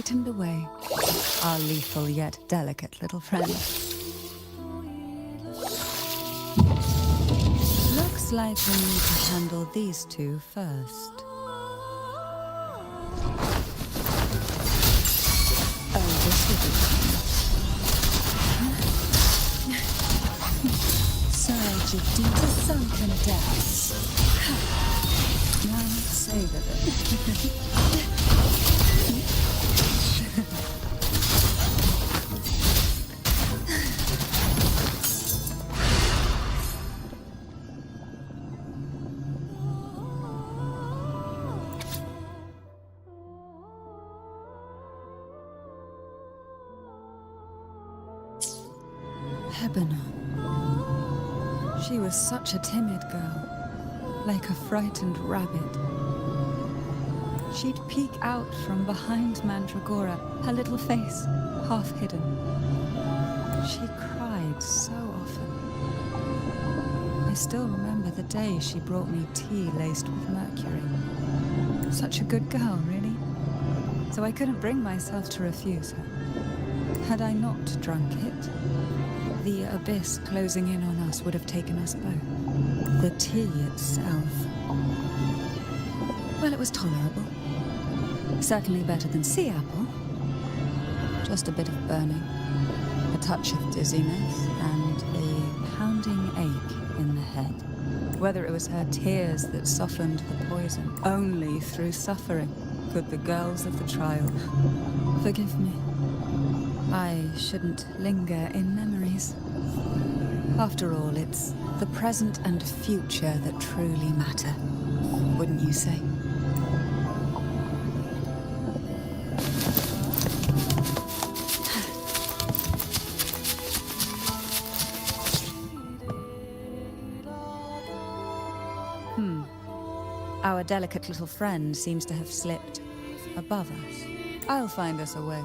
frightened away our lethal yet delicate little friend. Looks like we need to handle these two first. Oh, this will be fun. Surge of deep to sunken depths. Now savor them. She was such a timid girl, like a frightened rabbit. She'd peek out from behind Mandragora, her little face half hidden. She cried so often. I still remember the day she brought me tea laced with mercury. Such a good girl, really. So I couldn't bring myself to refuse her. Had I not drunk it, the abyss closing in on us would have taken us both. The tea itself, well, it was tolerable. Certainly better than sea apple. Just a bit of burning, a touch of dizziness, and a pounding ache in the head. Whether it was her tears that softened the poison, only through suffering could the girls of the trial forgive me. I shouldn't linger in memories. After all, it's the present and future that truly matter, wouldn't you say? Our delicate little friend seems to have slipped above us. I'll find us a way.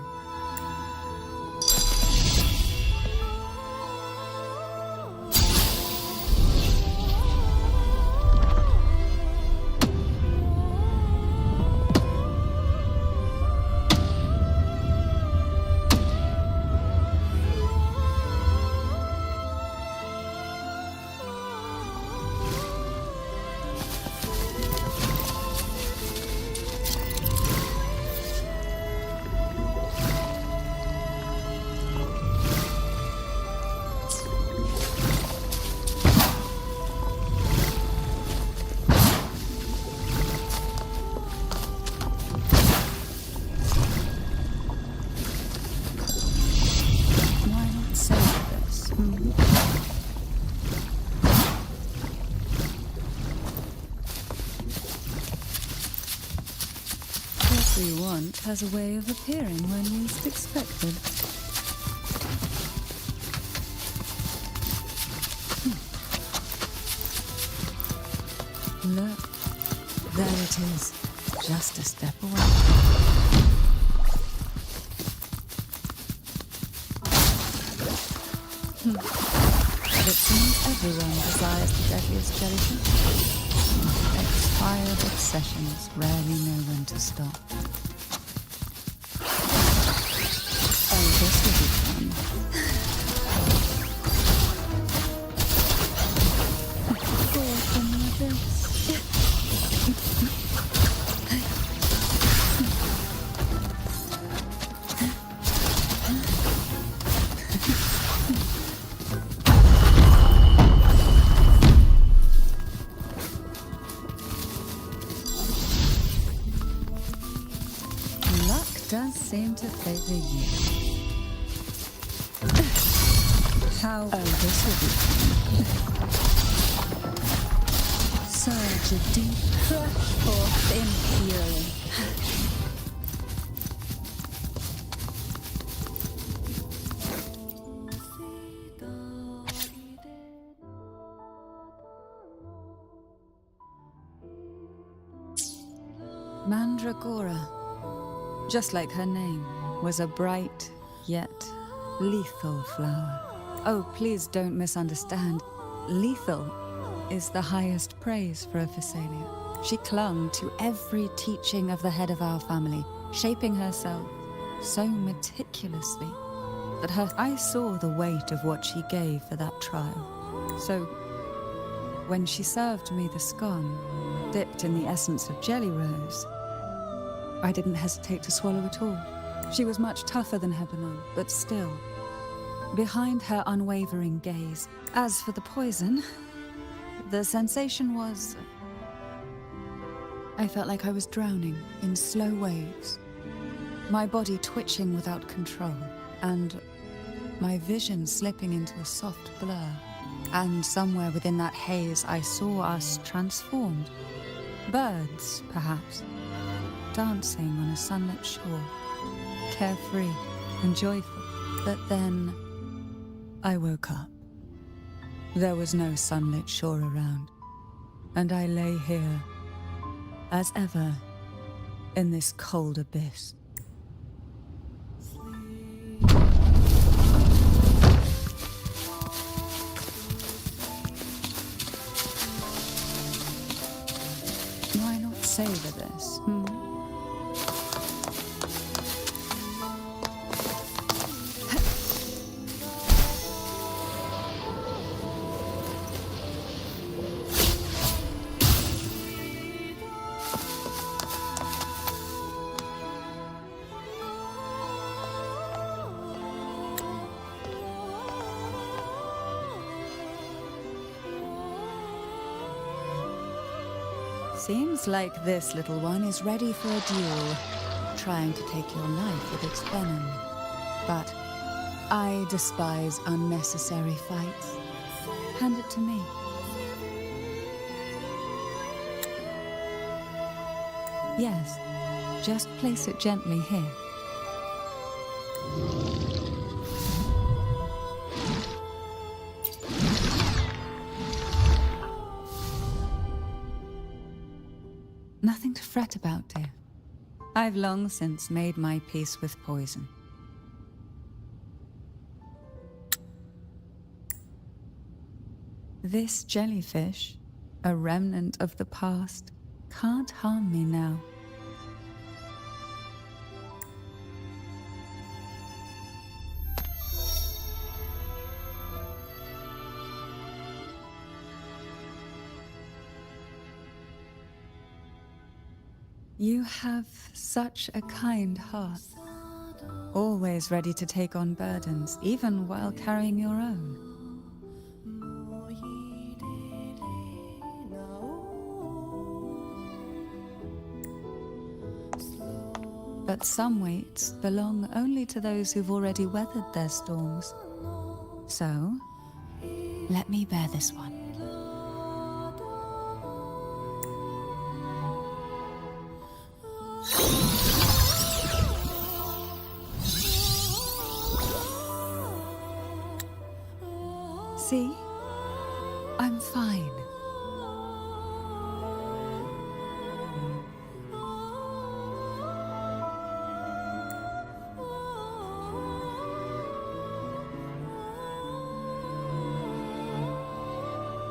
Has a way of appearing when least expected. Look, there it is, just a step away. It seems everyone desires the deadliest jellyfish. Expired obsessions rarely know when to stop. This will be fun. Forth in the abyss. Luck does seem to favor you. How? Oh, this will be fun. Surge a deep rush forth in fury. Mandragora, just like her name, was a bright yet lethal flower. Oh, please don't misunderstand. Lethal is the highest praise for a Physalia. She clung to every teaching of the head of our family, shaping herself so meticulously that I saw the weight of what she gave for that trial. So, when she served me the scone, dipped in the essence of jelly rose, I didn't hesitate to swallow it all. She was much tougher than Hebanon, but still, behind her unwavering gaze. As for the poison, the sensation was... I felt like I was drowning in slow waves, my body twitching without control, and my vision slipping into a soft blur. And somewhere within that haze, I saw us transformed. Birds, perhaps, dancing on a sunlit shore, carefree and joyful. But then I woke up. There was no sunlit shore around, and I lay here, as ever, in this cold abyss. Why not savor this? Seems like this little one is ready for a duel, trying to take your life with its venom. But I despise unnecessary fights. Hand it to me. Yes, just place it gently here. Nothing to fret about, dear. I've long since made my peace with poison. This jellyfish, a remnant of the past, can't harm me now. You have such a kind heart, always ready to take on burdens, even while carrying your own. But some weights belong only to those who've already weathered their storms. So, let me bear this one. See? I'm fine.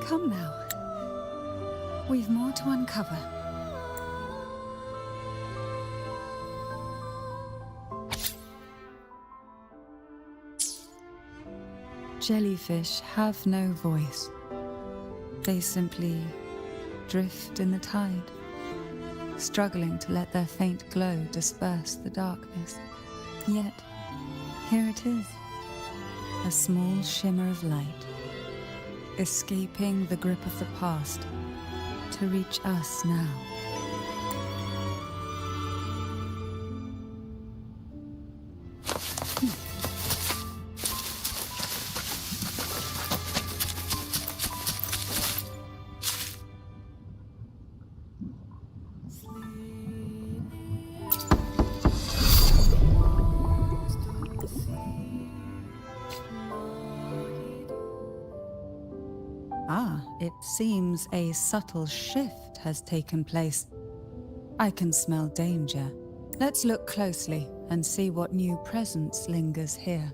Come now. We've more to uncover. Jellyfish have no voice. They simply drift in the tide, struggling to let their faint glow disperse the darkness. Yet, here it is, a small shimmer of light, escaping the grip of the past to reach us now. It seems a subtle shift has taken place. I can smell danger. Let's look closely and see what new presence lingers here.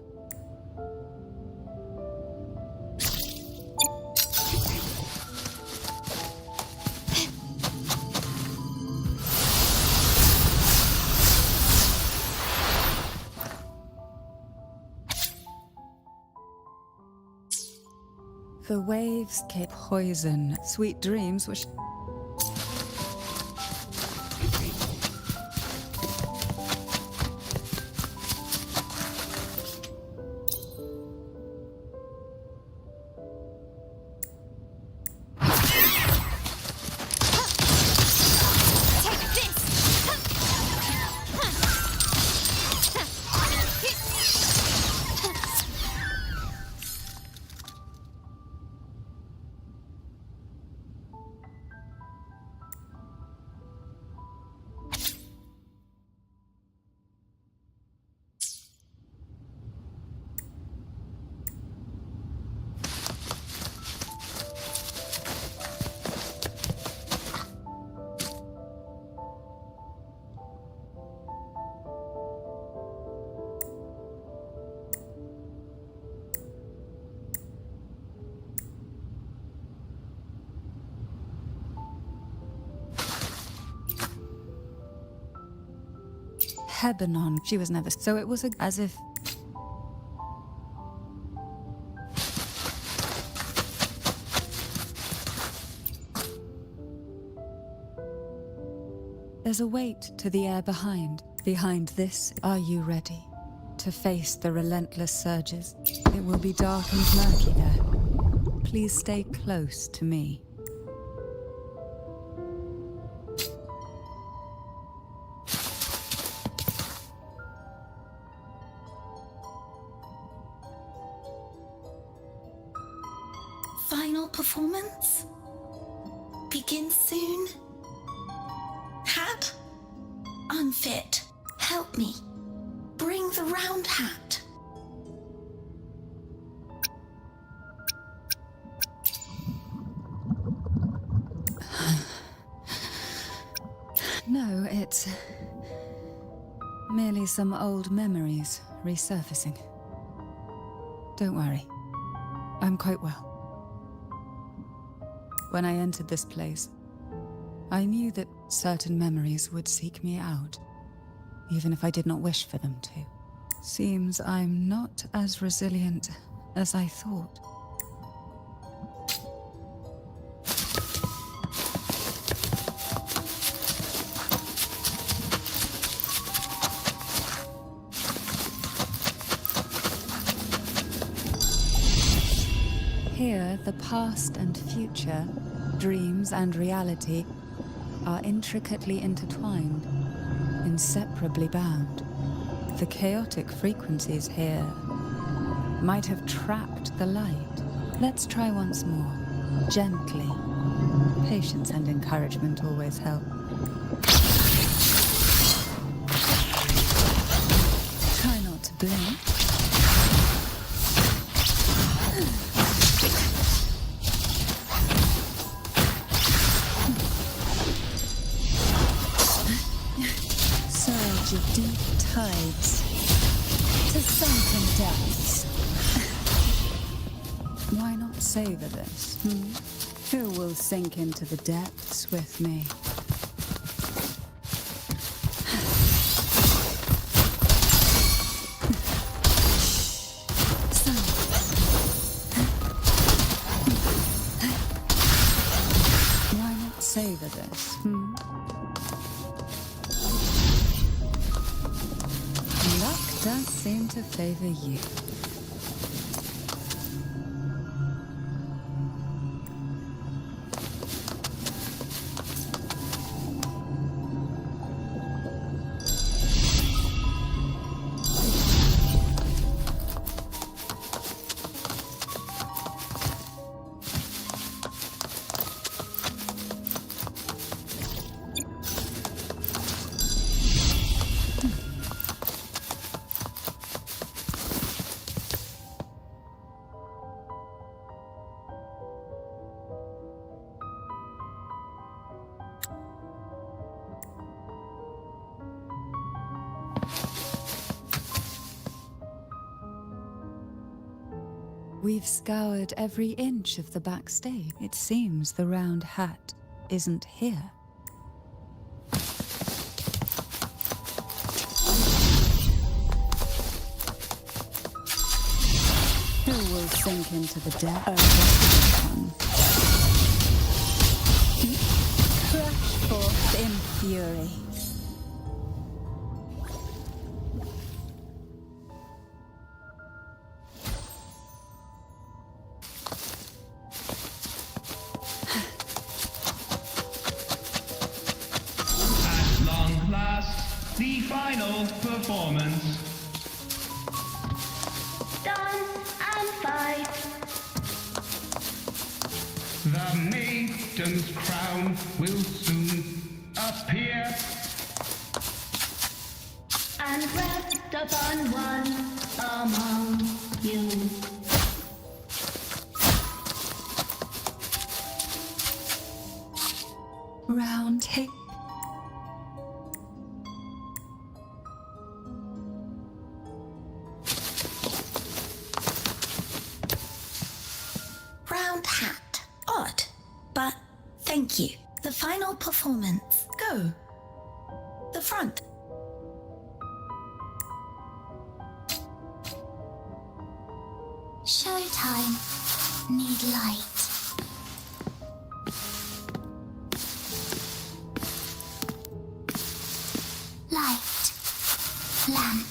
The waves keep poison. Sweet dreams were... Hebanon. She was never... So it was as if... There's a weight to the air behind. Behind this, are you ready to face the relentless surges? It will be dark and murky there. Please stay close to me. Final performance? Begin soon? Hat? Unfit. Help me. Bring the round hat. No, it's merely some old memories resurfacing. Don't worry. I'm quite well. When I entered this place, I knew that certain memories would seek me out, even if I did not wish for them to. Seems I'm not as resilient as I thought. Here, the past and future, dreams and reality, are intricately intertwined, inseparably bound. The chaotic frequencies here might have trapped the light. Let's try once more, gently. Patience and encouragement always help. Try not to blink. Deep tides to sunken depths. Why not savor this? Who will sink into the depths with me? Why not savor this? Does seem to favor you. We've scoured every inch of the backstage. It seems the round hat isn't here. Who will will sink into the depths. Crash forth in fury. At long last, the final performance. Dance and fight. The maiden's crown will soon appear. And rest upon one among you. Round hip. Round hat. Odd, but thank you. The final performance. Go. The front. Showtime. Need light. Light. Lamp.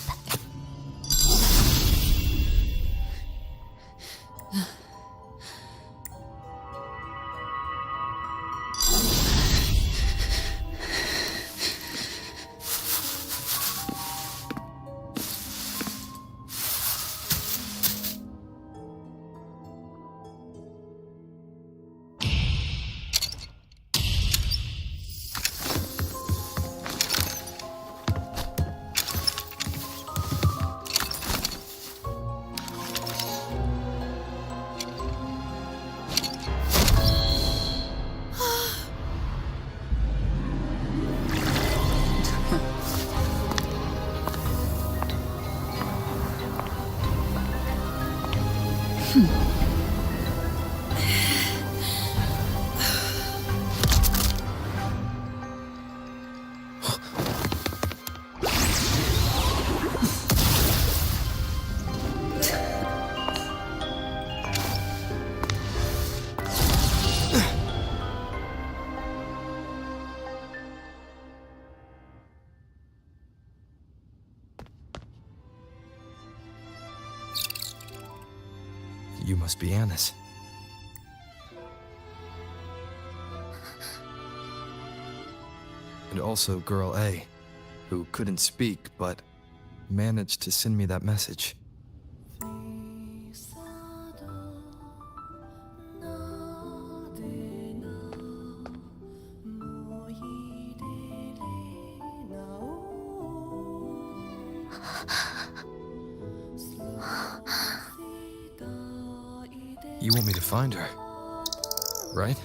You must be Anna's. And also Girl A, who couldn't speak but managed to send me that message. You want me to find her, right?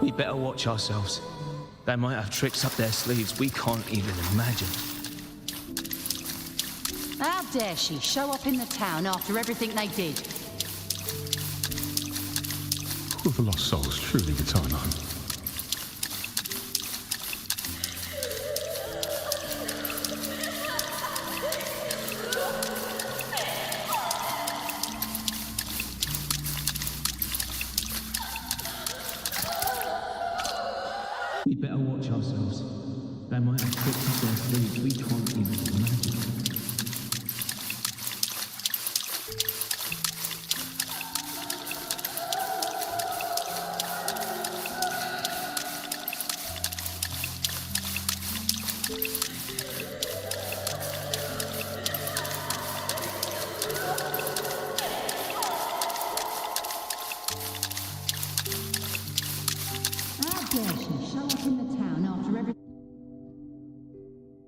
We better watch ourselves. They might have tricks up their sleeves we can't even imagine. How dare she show up in the town after everything they did? Will the lost souls truly return home? We better watch ourselves. They might have tricks up their sleeves we can't even imagine.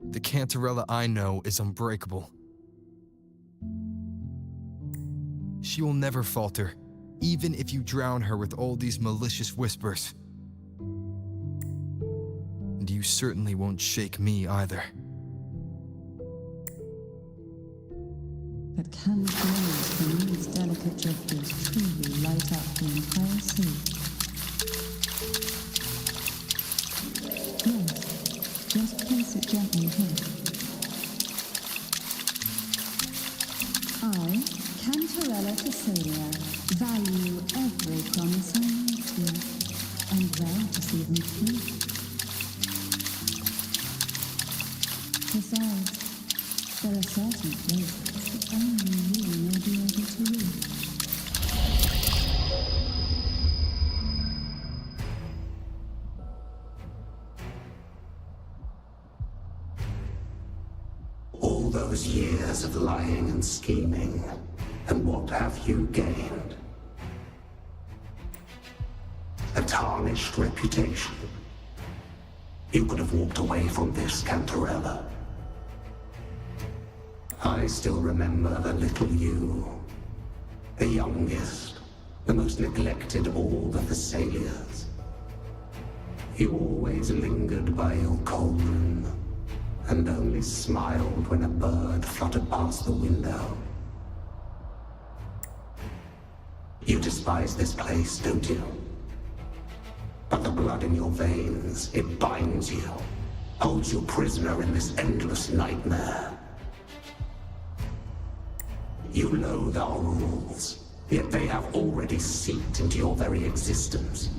The Cantarella I know is unbreakable. She will never falter, even if you drown her with all these malicious whispers. And you certainly won't shake me either. But can the flames from these delicate drifters truly light up the entire sea? Yes, just place it gently here. I, Cantarella Thessalia, value every promise I made to you, and vow to see them through. Besides, there are certain places that only you may be able to reach. All those years of lying and scheming, and what have you gained? A tarnished reputation. You could have walked away from this, Cantarella. I still remember the little you, the youngest, the most neglected of all the Thessalias. You always lingered by your cauldron, and only smiled when a bird fluttered past the window. You despise this place, don't you? But the blood in your veins, it binds you, holds you prisoner in this endless nightmare. You loathe our rules, yet they have already seeped into your very existence.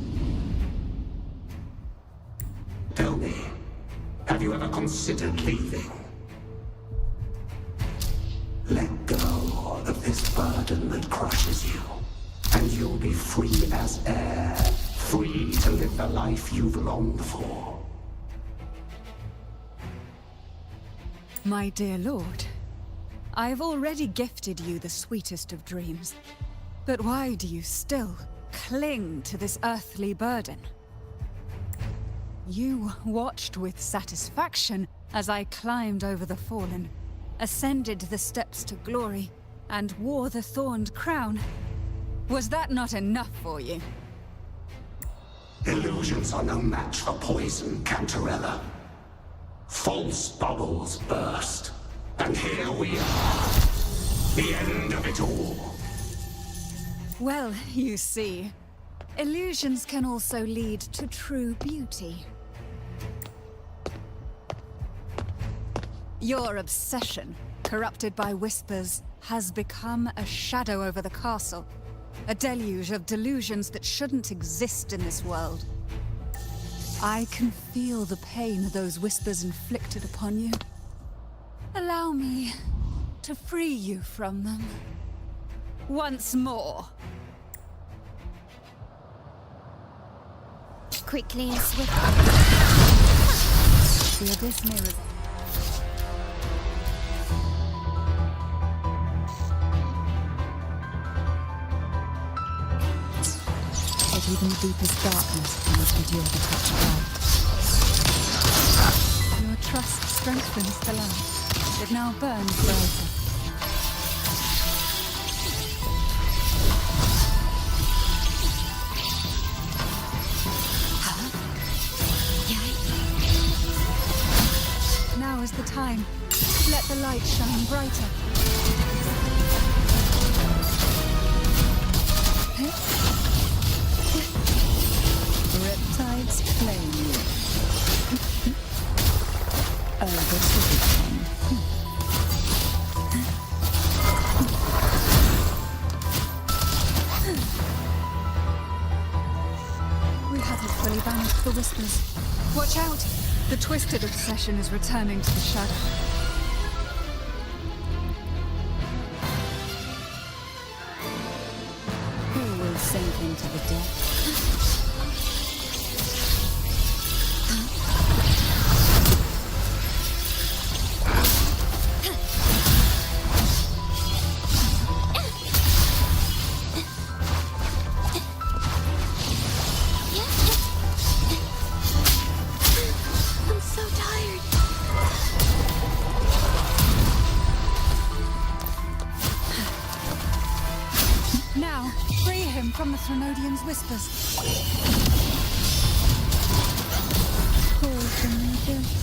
Tell me, have you ever considered leaving? Let go of this burden that crushes you, and you'll be free as air, free to live the life you've longed for. My dear lord, I've already gifted you the sweetest of dreams. But why do you still cling to this earthly burden? You watched with satisfaction as I climbed over the fallen, ascended the steps to glory, and wore the thorned crown. Was that not enough for you? Illusions are no match for poison, Cantarella. False bubbles burst, and here we are. The end of it all. Well, you see, illusions can also lead to true beauty. Your obsession, corrupted by whispers, has become a shadow over the castle. A deluge of delusions that shouldn't exist in this world. I can feel the pain those whispers inflicted upon you. Allow me to free you from them. Once more. Quickly and swiftly. The abyss mirrors. But even the deepest darkness cannot endure the touch of light. Your trust strengthens the light. It now burns brighter. Now is the time. Let the light shine brighter. Riptides claim you. Oh, this will be fun. We haven't fully banished the whispers. Watch out! The twisted obsession is returning to the shadow. Who will sink into the depths? From the Threnodian's whispers. Call from the abyss.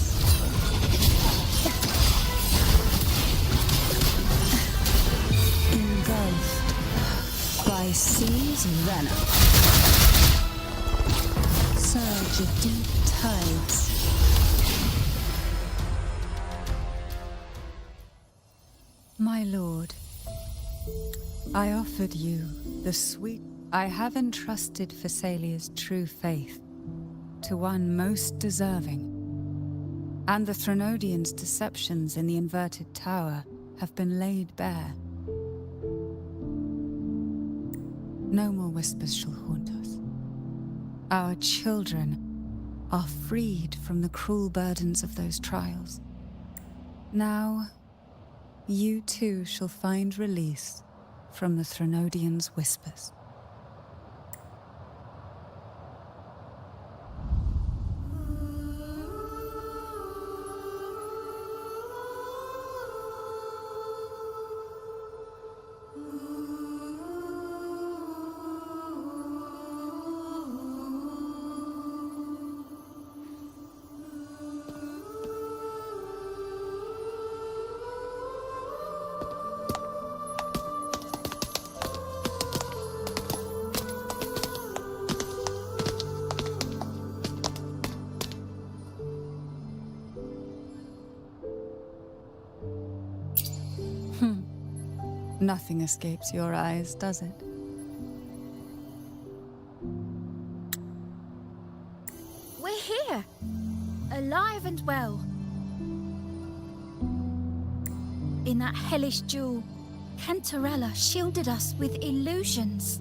sea's venom. Surge of deep tides. My lord, I offered you the sweet... I have entrusted Phassalia's true faith to one most deserving, and the Threnodians' deceptions in the inverted tower have been laid bare. No more whispers shall haunt us. Our children are freed from the cruel burdens of those trials. Now, you too shall find release from the Threnodians' whispers. Nothing escapes your eyes, does it? We're here, alive and well. In that hellish duel, Cantarella shielded us with illusions.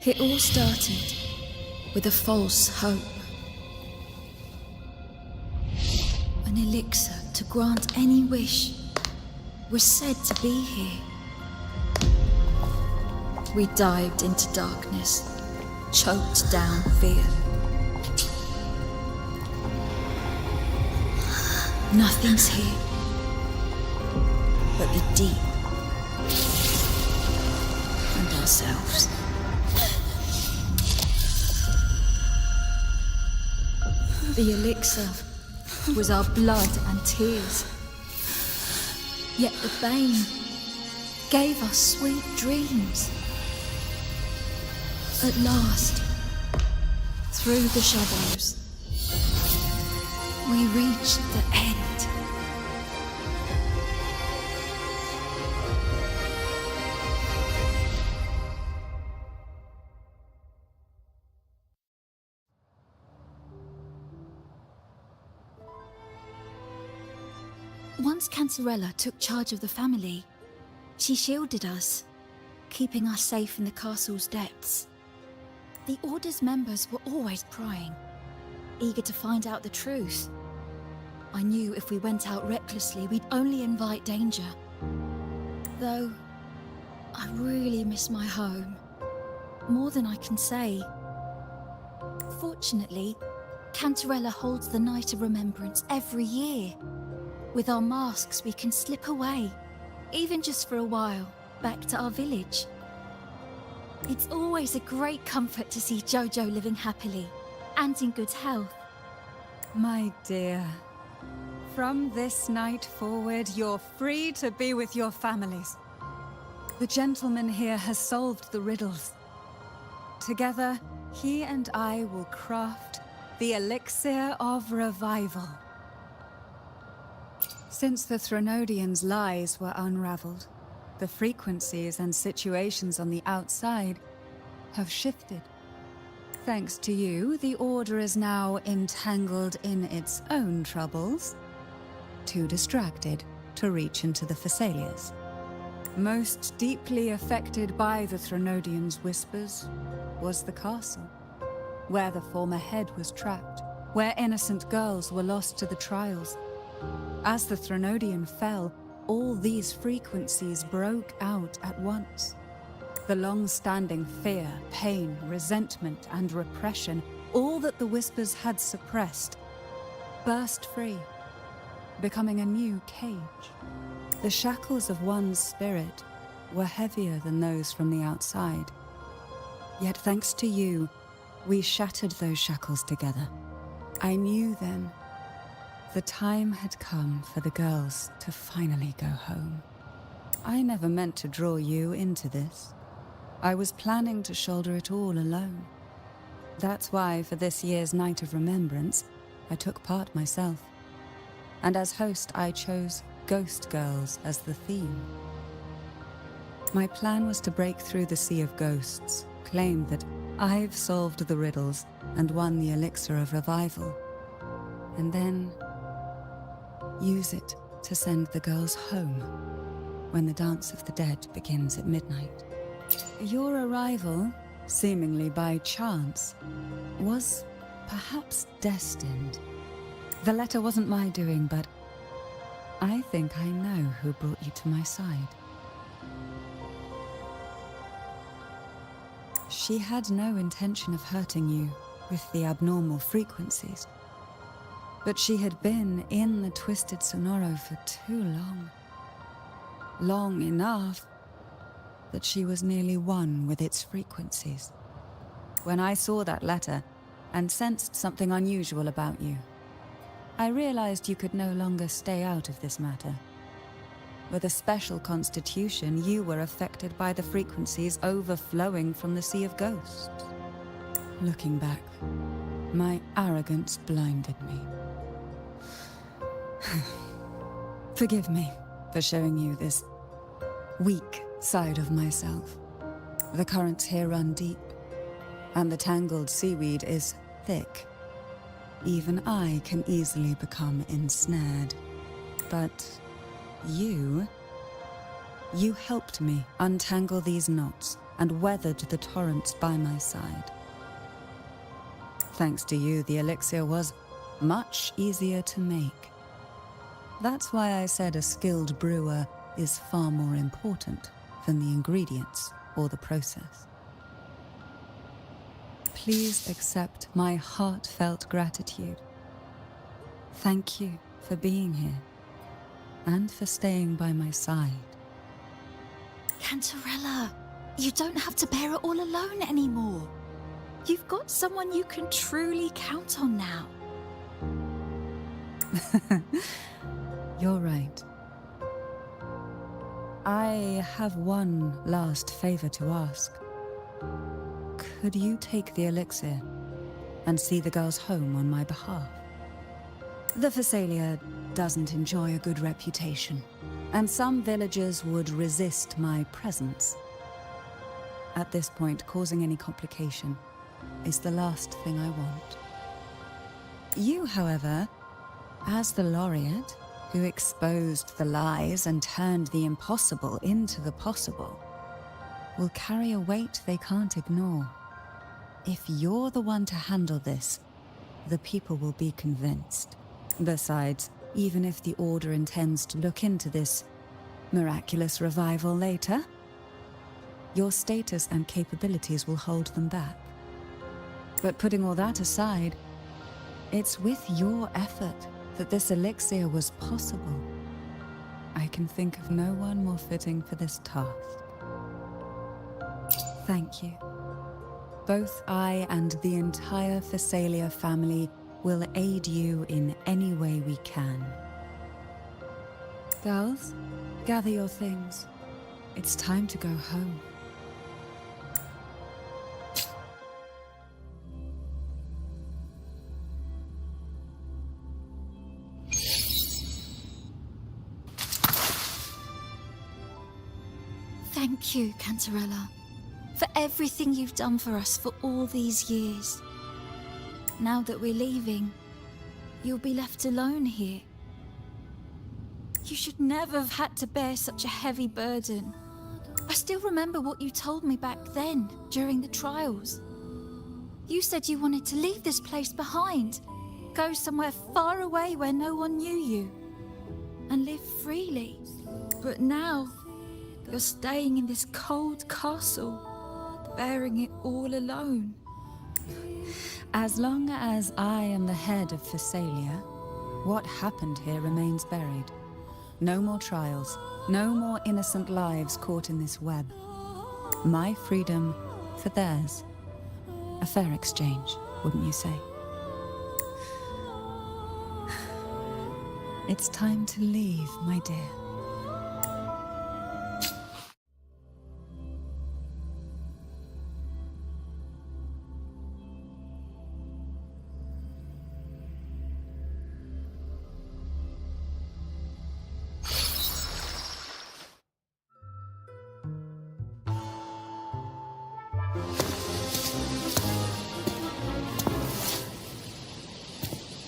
It all started with a false hope. An elixir to grant any wish was said to be here. We dived into darkness, choked down fear. Nothing's here but the deep and ourselves. The elixir was our blood and tears. Yet the bane gave us sweet dreams. At last, through the shadows, we reached the end. Once Cantarella took charge of the family, she shielded us, keeping us safe in the castle's depths. The Order's members were always prying, eager to find out the truth. I knew if we went out recklessly, we'd only invite danger. Though, I really miss my home, more than I can say. Fortunately, Cantarella holds the Night of Remembrance every year. With our masks, we can slip away, even just for a while, back to our village. It's always a great comfort to see Jojo living happily and in good health. My dear, from this night forward, you're free to be with your families. The gentleman here has solved the riddles. Together, he and I will craft the elixir of revival. Since the Threnodians' lies were unraveled, the frequencies and situations on the outside have shifted. Thanks to you, the Order is now entangled in its own troubles, too distracted to reach into the Phassalias. Most deeply affected by the Threnodians' whispers was the castle, where the former head was trapped, where innocent girls were lost to the trials. As the Threnodian fell, all these frequencies broke out at once. The long-standing fear, pain, resentment, and repression, all that the whispers had suppressed, burst free, becoming a new cage. The shackles of one's spirit were heavier than those from the outside. Yet thanks to you, we shattered those shackles together. I knew then, The time had come for the girls to finally go home. I never meant to draw you into this. I was planning to shoulder it all alone. That's why, for this year's Night of Remembrance, I took part myself. And as host, I chose Ghost Girls as the theme. My plan was to break through the sea of ghosts, claim that I've solved the riddles and won the elixir of revival, and then use it to send the girls home when the Dance of the Dead begins at midnight. Your arrival, seemingly by chance, was perhaps destined. The letter wasn't my doing, but I think I know who brought you to my side. She had no intention of hurting you with the abnormal frequencies, but she had been in the Twisted Sonoro for too long. Long enough that she was nearly one with its frequencies. When I saw that letter and sensed something unusual about you, I realized you could no longer stay out of this matter. With a special constitution, you were affected by the frequencies overflowing from the Sea of Ghosts. Looking back, my arrogance blinded me. Forgive me for showing you this weak side of myself. The currents here run deep, and the tangled seaweed is thick. Even I can easily become ensnared. But you helped me untangle these knots and weathered the torrents by my side. Thanks to you, the elixir was much easier to make. That's why I said a skilled brewer is far more important than the ingredients or the process. Please accept my heartfelt gratitude. Thank you for being here and for staying by my side. Cantarella, you don't have to bear it all alone anymore. You've got someone you can truly count on now. You're right. I have one last favor to ask. Could you take the elixir and see the girls home on my behalf? The Phasalia doesn't enjoy a good reputation, and some villagers would resist my presence. At this point, causing any complication is the last thing I want. You, however, as the laureate who exposed the lies and turned the impossible into the possible, will carry a weight they can't ignore. If you're the one to handle this, the people will be convinced. Besides, even if the Order intends to look into this miraculous revival later, your status and capabilities will hold them back. But putting all that aside, it's with your effort that this elixir was possible. I can think of no one more fitting for this task. Thank you. Both I and the entire Phasalia family will aid you in any way we can. Girls, gather your things. It's time to go home. Thank you, Cantarella, for everything you've done for us for all these years. Now that we're leaving, you'll be left alone here. You should never have had to bear such a heavy burden. I still remember what you told me back then, during the trials. You said you wanted to leave this place behind, go somewhere far away where no one knew you, and live freely. But now, you're staying in this cold castle, bearing it all alone. As long as I am the head of Phasalia, what happened here remains buried. No more trials, no more innocent lives caught in this web. My freedom for theirs. A fair exchange, wouldn't you say? It's time to leave, my dear.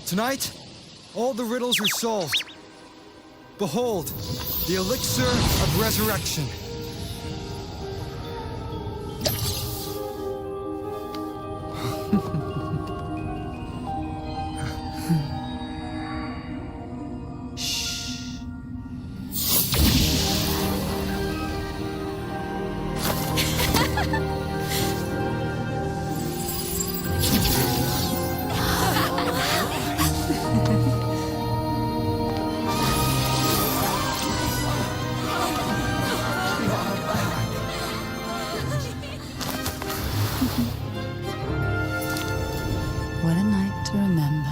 Tonight, all the riddles are solved. Behold, the elixir of resurrection. What a night to remember.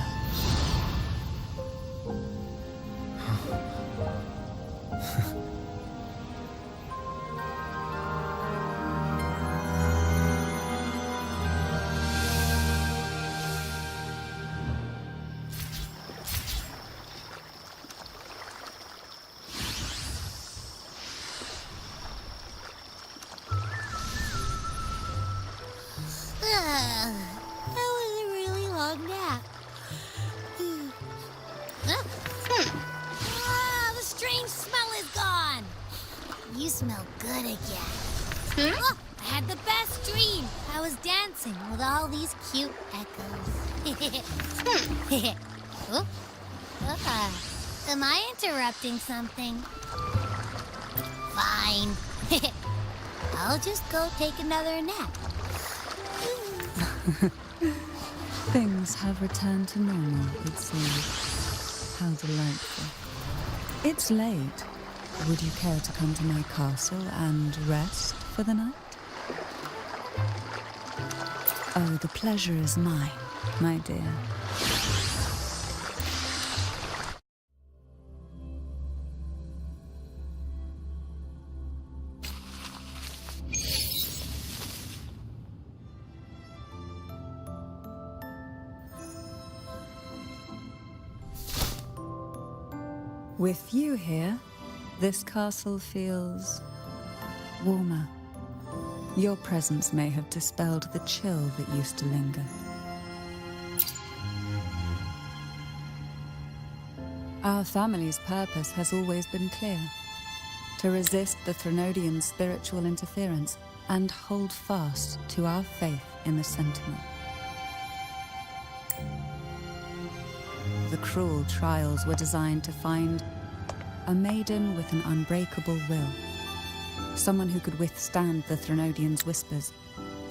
That was a really long nap. The strange smell is gone. You smell good again. Oh, I had the best dream. I was dancing with all these cute echoes. Oh, am I interrupting something? Fine. I'll just go take another nap. Things have returned to normal, it seems. How delightful. It's late. Would you care to come to my castle and rest for the night? Oh, the pleasure is mine, my dear. With you here, this castle feels warmer. Your presence may have dispelled the chill that used to linger. Our family's purpose has always been clear: to resist the Threnodian spiritual interference and hold fast to our faith in the Sentinel. The cruel trials were designed to find a maiden with an unbreakable will, someone who could withstand the Threnodian's whispers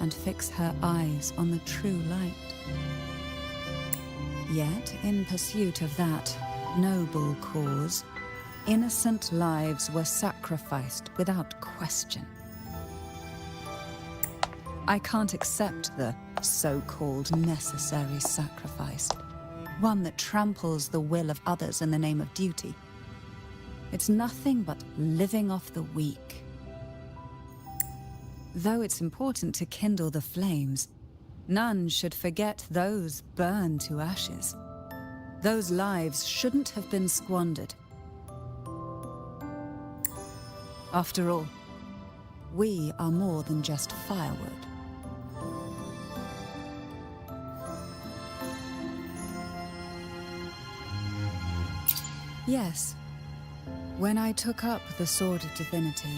and fix her eyes on the true light. Yet, in pursuit of that noble cause, innocent lives were sacrificed without question. I can't accept the so-called necessary sacrifice, one that tramples the will of others in the name of duty. It's nothing but living off the weak. Though it's important to kindle the flames, none should forget those burned to ashes. Those lives shouldn't have been squandered. After all, we are more than just firewood. Yes, when I took up the Sword of Divinity,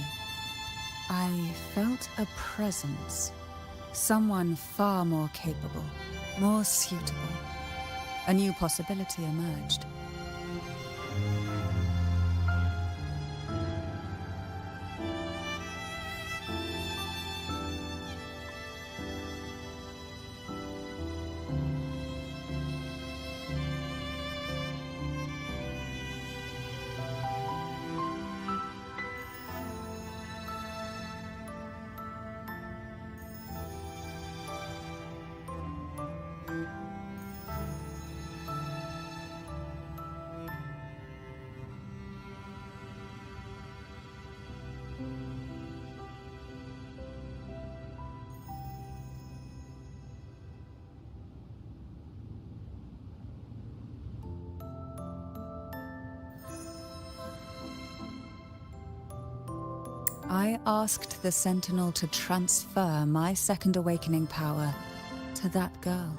I felt a presence, someone far more capable, more suitable. A new possibility emerged. I asked the Sentinel to transfer my second awakening power to that girl.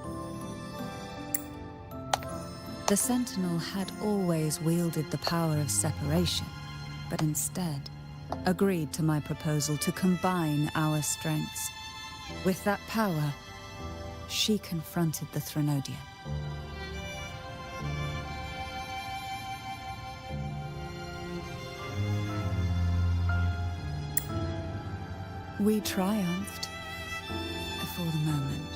The Sentinel had always wielded the power of separation, but instead agreed to my proposal to combine our strengths. With that power, she confronted the Threnodian. We triumphed, for the moment.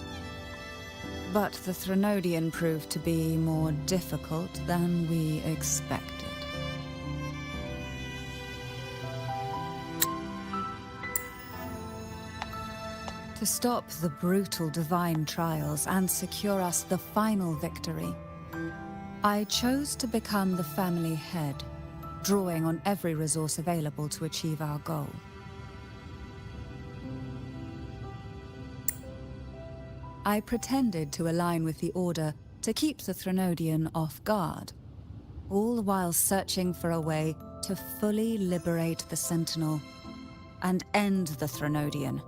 But the Threnodian proved to be more difficult than we expected. To stop the brutal divine trials and secure us the final victory, I chose to become the family head, drawing on every resource available to achieve our goal. I pretended to align with the Order to keep the Threnodian off guard, all while searching for a way to fully liberate the Sentinel and end the Threnodian,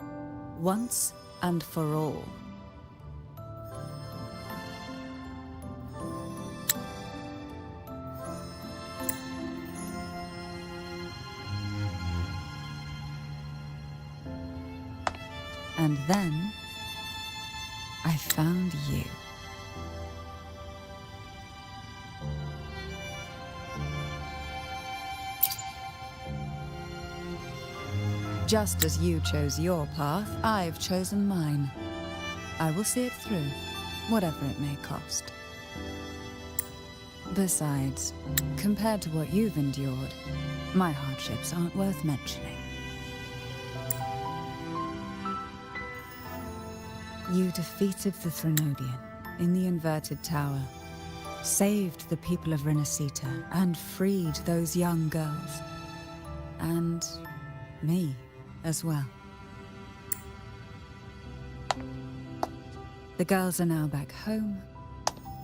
once and for all. And then I found you. Just as you chose your path, I've chosen mine. I will see it through, whatever it may cost. Besides, compared to what you've endured, my hardships aren't worth mentioning. You defeated the Threnodian in the Inverted Tower, saved the people of Renacita, and freed those young girls. And me as well. The girls are now back home,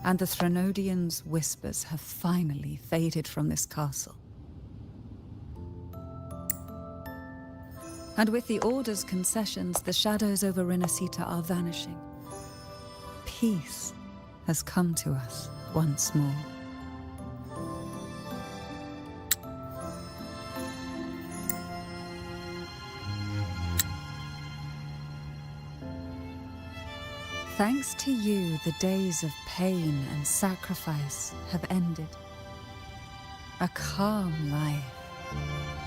and the Threnodian's whispers have finally faded from this castle. And with the Order's concessions, the shadows over Renacita are vanishing. Peace has come to us once more. Thanks to you, the days of pain and sacrifice have ended. A calm life.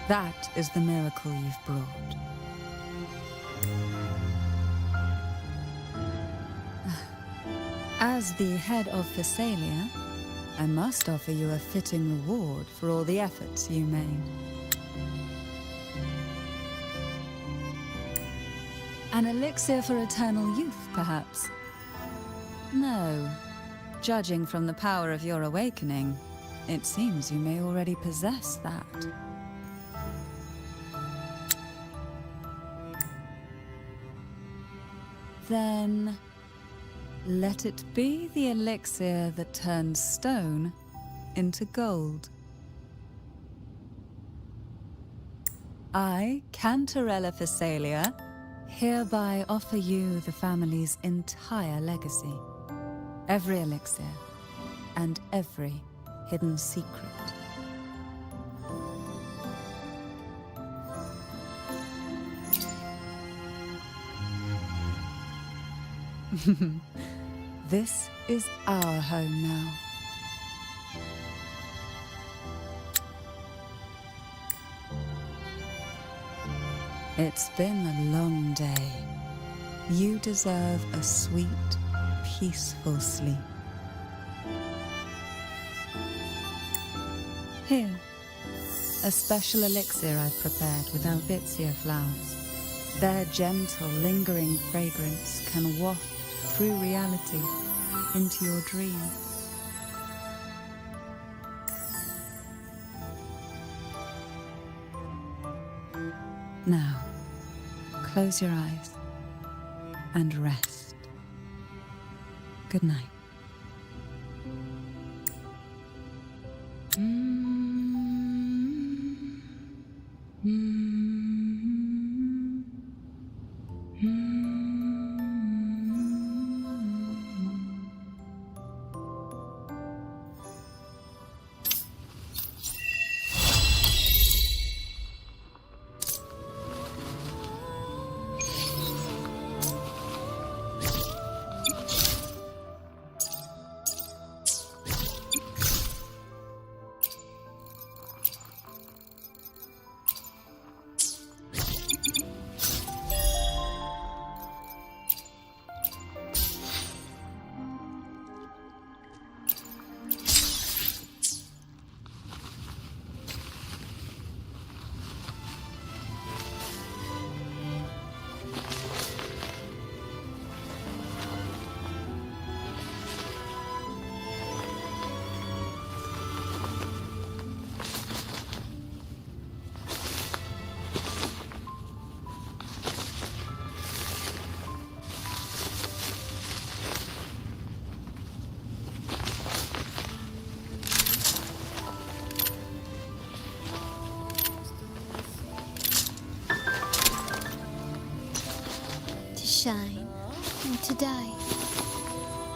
That is the miracle you've brought. As the head of Thessalia, I must offer you a fitting reward for all the efforts you made. An elixir for eternal youth, perhaps? No. Judging from the power of your awakening, it seems you may already possess that. Then, let it be the elixir that turns stone into gold. I, Cantarella Thessalia, hereby offer you the family's entire legacy. Every elixir and every hidden secret. This is our home now. It's been a long day. You deserve a sweet, peaceful sleep. Here, a special elixir I've prepared with albizia flowers. Their gentle, lingering fragrance can waft through reality into your dreams. Now, close your eyes and rest. Good night. Mm-hmm.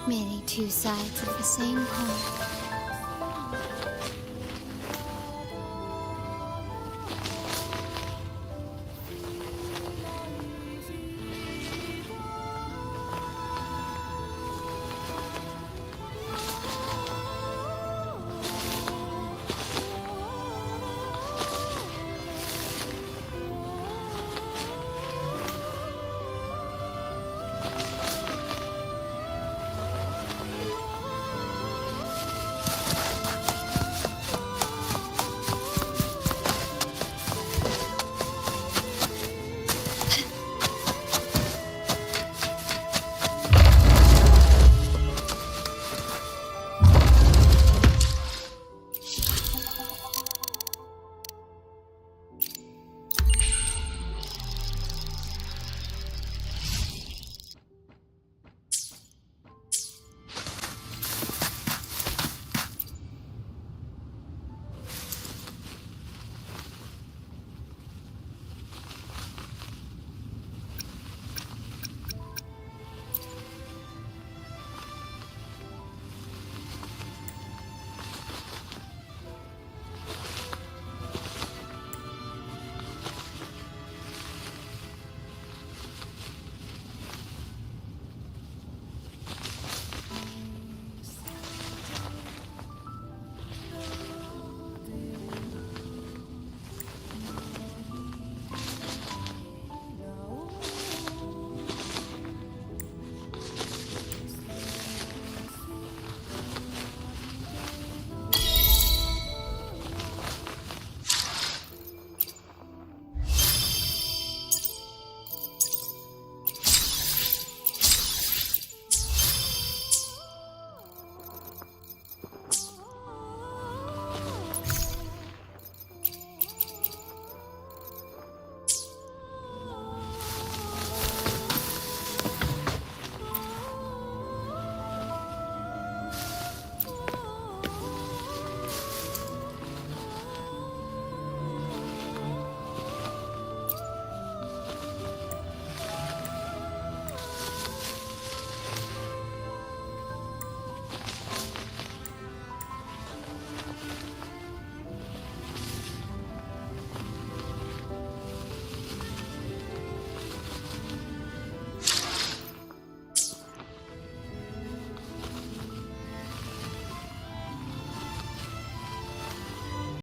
Merely two sides of the same coin.